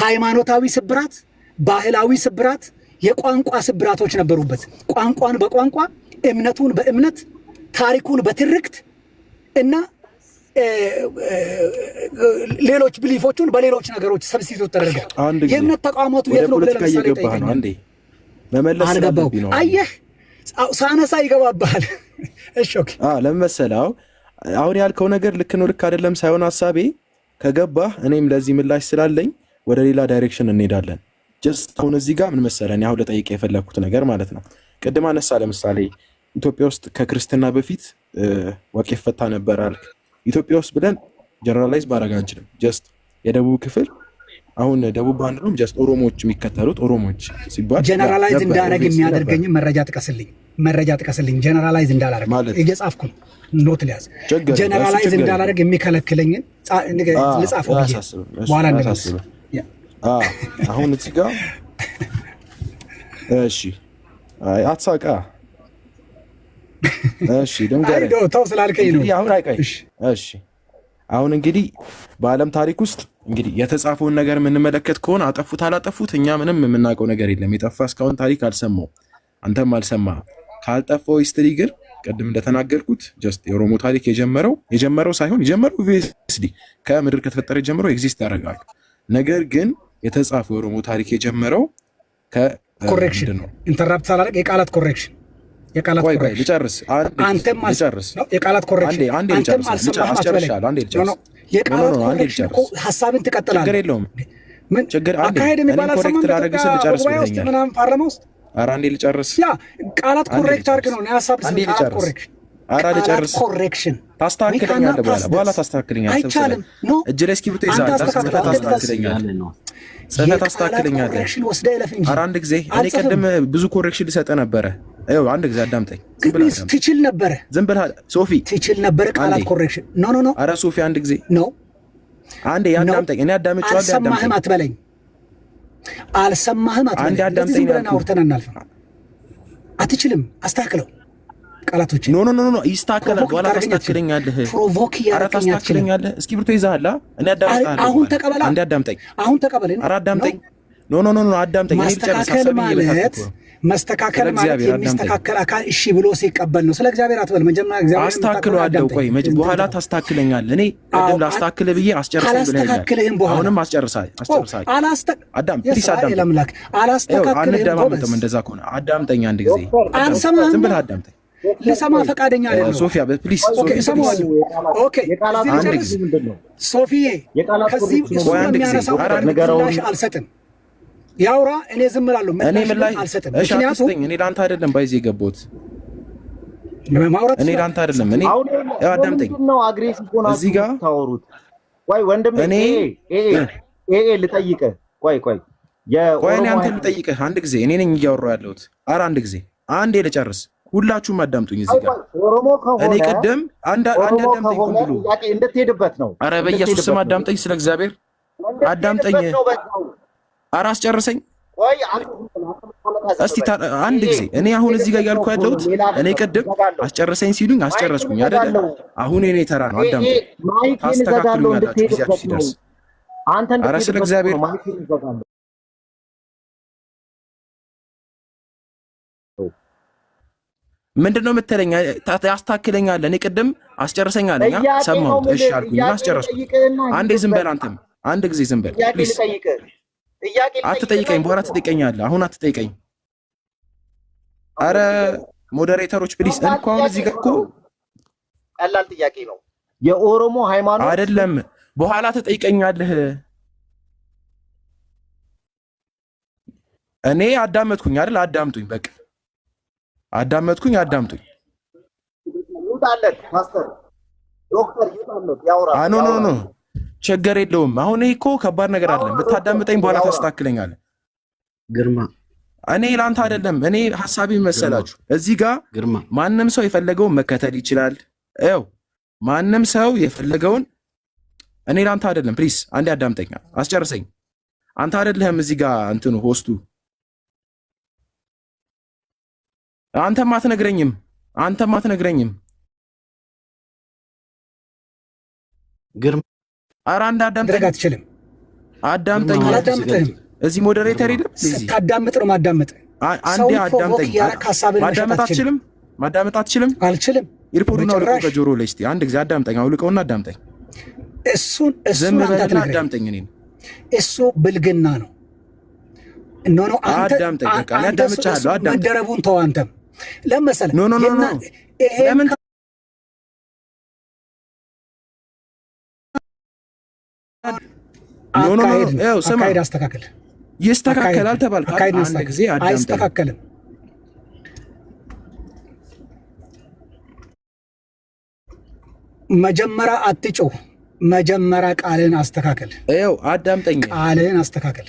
ሃይማኖታዊ ስብራት፣ ባህላዊ ስብራት፣ የቋንቋ ስብራቶች ነበሩበት። ቋንቋን በቋንቋ እምነቱን በእምነት ታሪኩን በትርክት እና ሌሎች ብሊፎቹን በሌሎች ነገሮች ሰብስቲቱት ተደርገው የእምነት ተቋማቱ የት ነው ብለህ ለምሳሌ ጠይቀኝ። አንዴ መመለስ አለብኝ ነው። አየህ ሳነሳ ይገባባል። እሺ ኦኬ። ለምን መሰለህ አሁን ያልከው ነገር ልክ ነው ልክ አይደለም ሳይሆን ሐሳቤ ከገባህ እኔም ለዚህ ምላሽ ስላለኝ ወደ ሌላ ዳይሬክሽን እንሄዳለን። ጀስት አሁን እዚህ ጋር ምን መሰለህ አሁን ለጠይቀህ የፈለኩት ነገር ማለት ነው። ቅድም አነሳ ለምሳሌ ኢትዮጵያ ውስጥ ከክርስትና በፊት ዋቄ ፈታ ነበር አልክ። ኢትዮጵያ ውስጥ ብለን ጀነራላይዝ ማድረግ አንችልም። ጀስት የደቡብ ክፍል አሁን ደቡብ ባንድ ነው ጀስት ኦሮሞዎች የሚከተሉት ኦሮሞዎች ሲባል ጀነራላይዝ እንዳደረግ የሚያደርገኝ መረጃ ጥቀስልኝ ጀነራላይዝ እንዳላደረግ እየጻፍኩ ነው። ኖት ሊያዝ ጀነራላይዝ እንዳላደረግ የሚከለክለኝን ልጻፈው በኋላ እንደምታስብ አሁን እዚህ ጋር እሺ አትሳቃ እሺ ተው ስላልከኝ ነው። አሁን አይቀይ እሺ አሁን እንግዲህ በዓለም ታሪክ ውስጥ እንግዲህ የተጻፈውን ነገር የምንመለከት ከሆነ አጠፉት አላጠፉት እኛ ምንም የምናውቀው ነገር የለም። የጠፋ እስካሁን ታሪክ አልሰማው፣ አንተም አልሰማ። ካልጠፋው ሂስትሪ ግን ቅድም እንደተናገርኩት ጀስት የኦሮሞ ታሪክ የጀመረው ሳይሆን የጀመረው ኦብቪየስሊ ከምድር ከተፈጠረ ጀምሮ ኤግዚስት ያደርጋሉ። ነገር ግን የተጻፈው የኦሮሞ ታሪክ የጀመረው ኮሬክሽን ነው። ኢንተራፕት ሳላደርግ የቃላት ኮሬክሽን ልጨርስ። አንተም ልጨርስ። የቃላት ኮሬክሽን አንተም አልሰማህም አትበለኝ። የቃላት ኮሬክሽን እኮ ሀሳብን ትቀጥላለህ። ችግር የለውም። አካሄድ የሚባል ኮሬክት ላደርግ ስል ልጨርስ ውስጥ ምናምን ፓርላማ ውስጥ ኧረ አንዴ ልጨርስ። ያ ቃላት ኮሬክት አድርግ ነው ሀሳብ ቃላት ኮሬክሽን ኧረ ልጨርስ። ኮሬክሽን ታስተካክለኛለህ፣ በኋላ ታስተካክለኛለህ። አይቻልም። ኖ እጅ ላይ እስክሪብቶ ይዘሃል፣ ታስተካክለኛለህ። ጽህፈት ታስተካክለኛለህ። ኧረ አንድ ጊዜ እኔ ቅድም ብዙ ኮሬክሽን ልሰጥህ ነበረ። ይኸው አንድ ጊዜ አዳምጠኝ። ትችል ነበረ፣ ዝም ብለህ ሶፊ ትችል ነበረ። ቃላት ኮሬክሽን ኖ። ኧረ ሶፊ አንድ ጊዜ ኖ፣ አንዴ ያዳምጠኝ። እኔ አዳምጬዋለሁ። አልሰማህም አትበለኝ። አልሰማህም አትበለኝ። አንዴ አዳምጠኝ። ዝም ብለን አውርተን እናልፍ። አትችልም፣ አስተካክለው ቃላቶች። ኖ ይስተካከላል። በኋላ ታስተካክለኛለህ። ፕሮቮክ ታስተካክለኛለህ። እስክሪብቶ ይዘሃል። እኔ አዳምጣለሁ። አሁን ተቀበላ። አንዴ አዳምጠኝ። አሁን ተቀበለኝ። ኧረ አዳምጠኝ። ኖ አዳምጠኝ። መስተካከል ማለት የሚስተካከል አካል እሺ ብሎ ሲቀበል ነው። ስለ እግዚአብሔር አትበል። መጀመሪያ እግዚአብሔር አስተካክለዋለሁ። ቆይ በኋላ ታስተካክለኛለህ። እኔ ቅድም ላስተካክልህ ብዬ አስጨርሰኝ ብለኸኛል። አሁንም አስጨርሳኝ። አዳም ፕሊስ አዳምጠኝ። አላስተካክልህም። እንደዛ ከሆነ አዳምጠኝ አንድ ጊዜ። አልሰማህም። ዝም ብለህ አዳምጠኝ። ልሰማ ፈቃደኛ አይደለም። ሶፊያ ፕሊስ። ኦኬ ሶፊዬ፣ ከዚህ እሱ የሚያነሳው ምላሽ አልሰጥም። ያውራ፣ እኔ ዝም እላለሁ። ምላሽ አልሰጥም። ምክንያቱም እኔ ለአንተ አይደለም ባይዜ የገባሁት እኔ ለአንተ አይደለም። እኔ አዳምጠኝ። እዚህ ጋር ታወሩት። ቆይ ወንድም እኔ ልጠይቅህ። ቆይ እኔ አንተ ልጠይቅህ አንድ ጊዜ። እኔ ነኝ እያወራሁ ያለሁት። ኧረ አንድ ጊዜ አንዴ ልጨርስ። ሁላችሁም አዳምጡኝ። እዚህ ጋር እኔ ቅድም አንድ አዳምጠኝ ብሎ እንድትሄድበት ነው። ኧረ በኢየሱስ ስም አዳምጠኝ፣ ስለ እግዚአብሔር አዳምጠኝ። ኧረ አስጨርሰኝ እስቲ አንድ ጊዜ። እኔ አሁን እዚህ ጋር እያልኩ ያለሁት እኔ ቅድም አስጨርሰኝ ሲሉኝ አስጨረስኩኝ አይደለ? አሁን የኔ ተራ ነው። አዳምጠኝ። ታስተካክሉኛላችሁ ጊዜያችሁ ሲደርስ። ኧረ ስለ እግዚአብሔር ምንድን ነው የምትለኝ? ያስተካክለኛለህ። እኔ ቅድም አስጨርሰኝ አለኝ። ሰማሁት። እሺ አልኩኝ፣ አስጨረስኩኝ። አንዴ ዝም በል አንተም አንድ ጊዜ ዝም በል ፕሊዝ። አትጠይቀኝ፣ በኋላ ትጠይቀኛለህ። አሁን አትጠይቀኝ። አረ ሞዴሬተሮች ፕሊዝ። እንኳን እዚህ ጋር እኮ ቀላል ጥያቄ ነው። የኦሮሞ ሃይማኖት አይደለም፣ በኋላ ትጠይቀኛለህ። እኔ አዳመጥኩኝ አይደል? አዳምጡኝ በቃ አዳመጥኩኝ። ይውጣለት ፓስተር ዶክተር ይውጣለት ያውራ። ኖ ችግር የለውም። አሁን ይሄ እኮ ከባድ ነገር አይደለም። ብታዳምጠኝ በኋላ ታስተካክለኛለህ። ግርማ እኔ ላንተ አይደለም። እኔ ሐሳቢ መሰላችሁ እዚህ ጋር ማንም ሰው የፈለገውን መከተል ይችላል። ያው ማንም ሰው የፈለገውን እኔ ላንተ አይደለም። ፕሊዝ አንዴ አዳምጠኝ፣ አስጨርሰኝ። አንተ አይደለህም እዚህ ጋር እንትኑ ሆስቱ። አንተም አትነግረኝም። ግርማ ኧረ አንድ አዳምጠኝ። አትችልም። አዳምጠኝ። እዚህ ሞዴሬተር የለም። ታዳምጥ ነው ማዳመጥ። አንዴ አዳምጠኝ። ማዳመጥ አትችልም። አልችልም። ኢርፖዱን አውልቀው ከጆሮ ላይ እስቲ አንድ ጊዜ አዳምጠኝ። አውልቀውና አዳምጠኝ። እሱን ዝም በልና አዳምጠኝ። እኔን እሱ ብልግና ነው። አዳምጠኝ። በቃ እኔ አዳምጫለሁ። አዳምጠኝ። መደረቡን ተው። አንተም ለመሰለ ኖ ለምን አካሄድ አስተካክል። ይስተካከላል ተባልክ። አንድ ጊዜ አዳምጠኝ። አይስተካከልም። መጀመሪያ አትጮህ። መጀመሪያ ቃልን አስተካከል። አዳምጠኝ። ቃልን አስተካከል።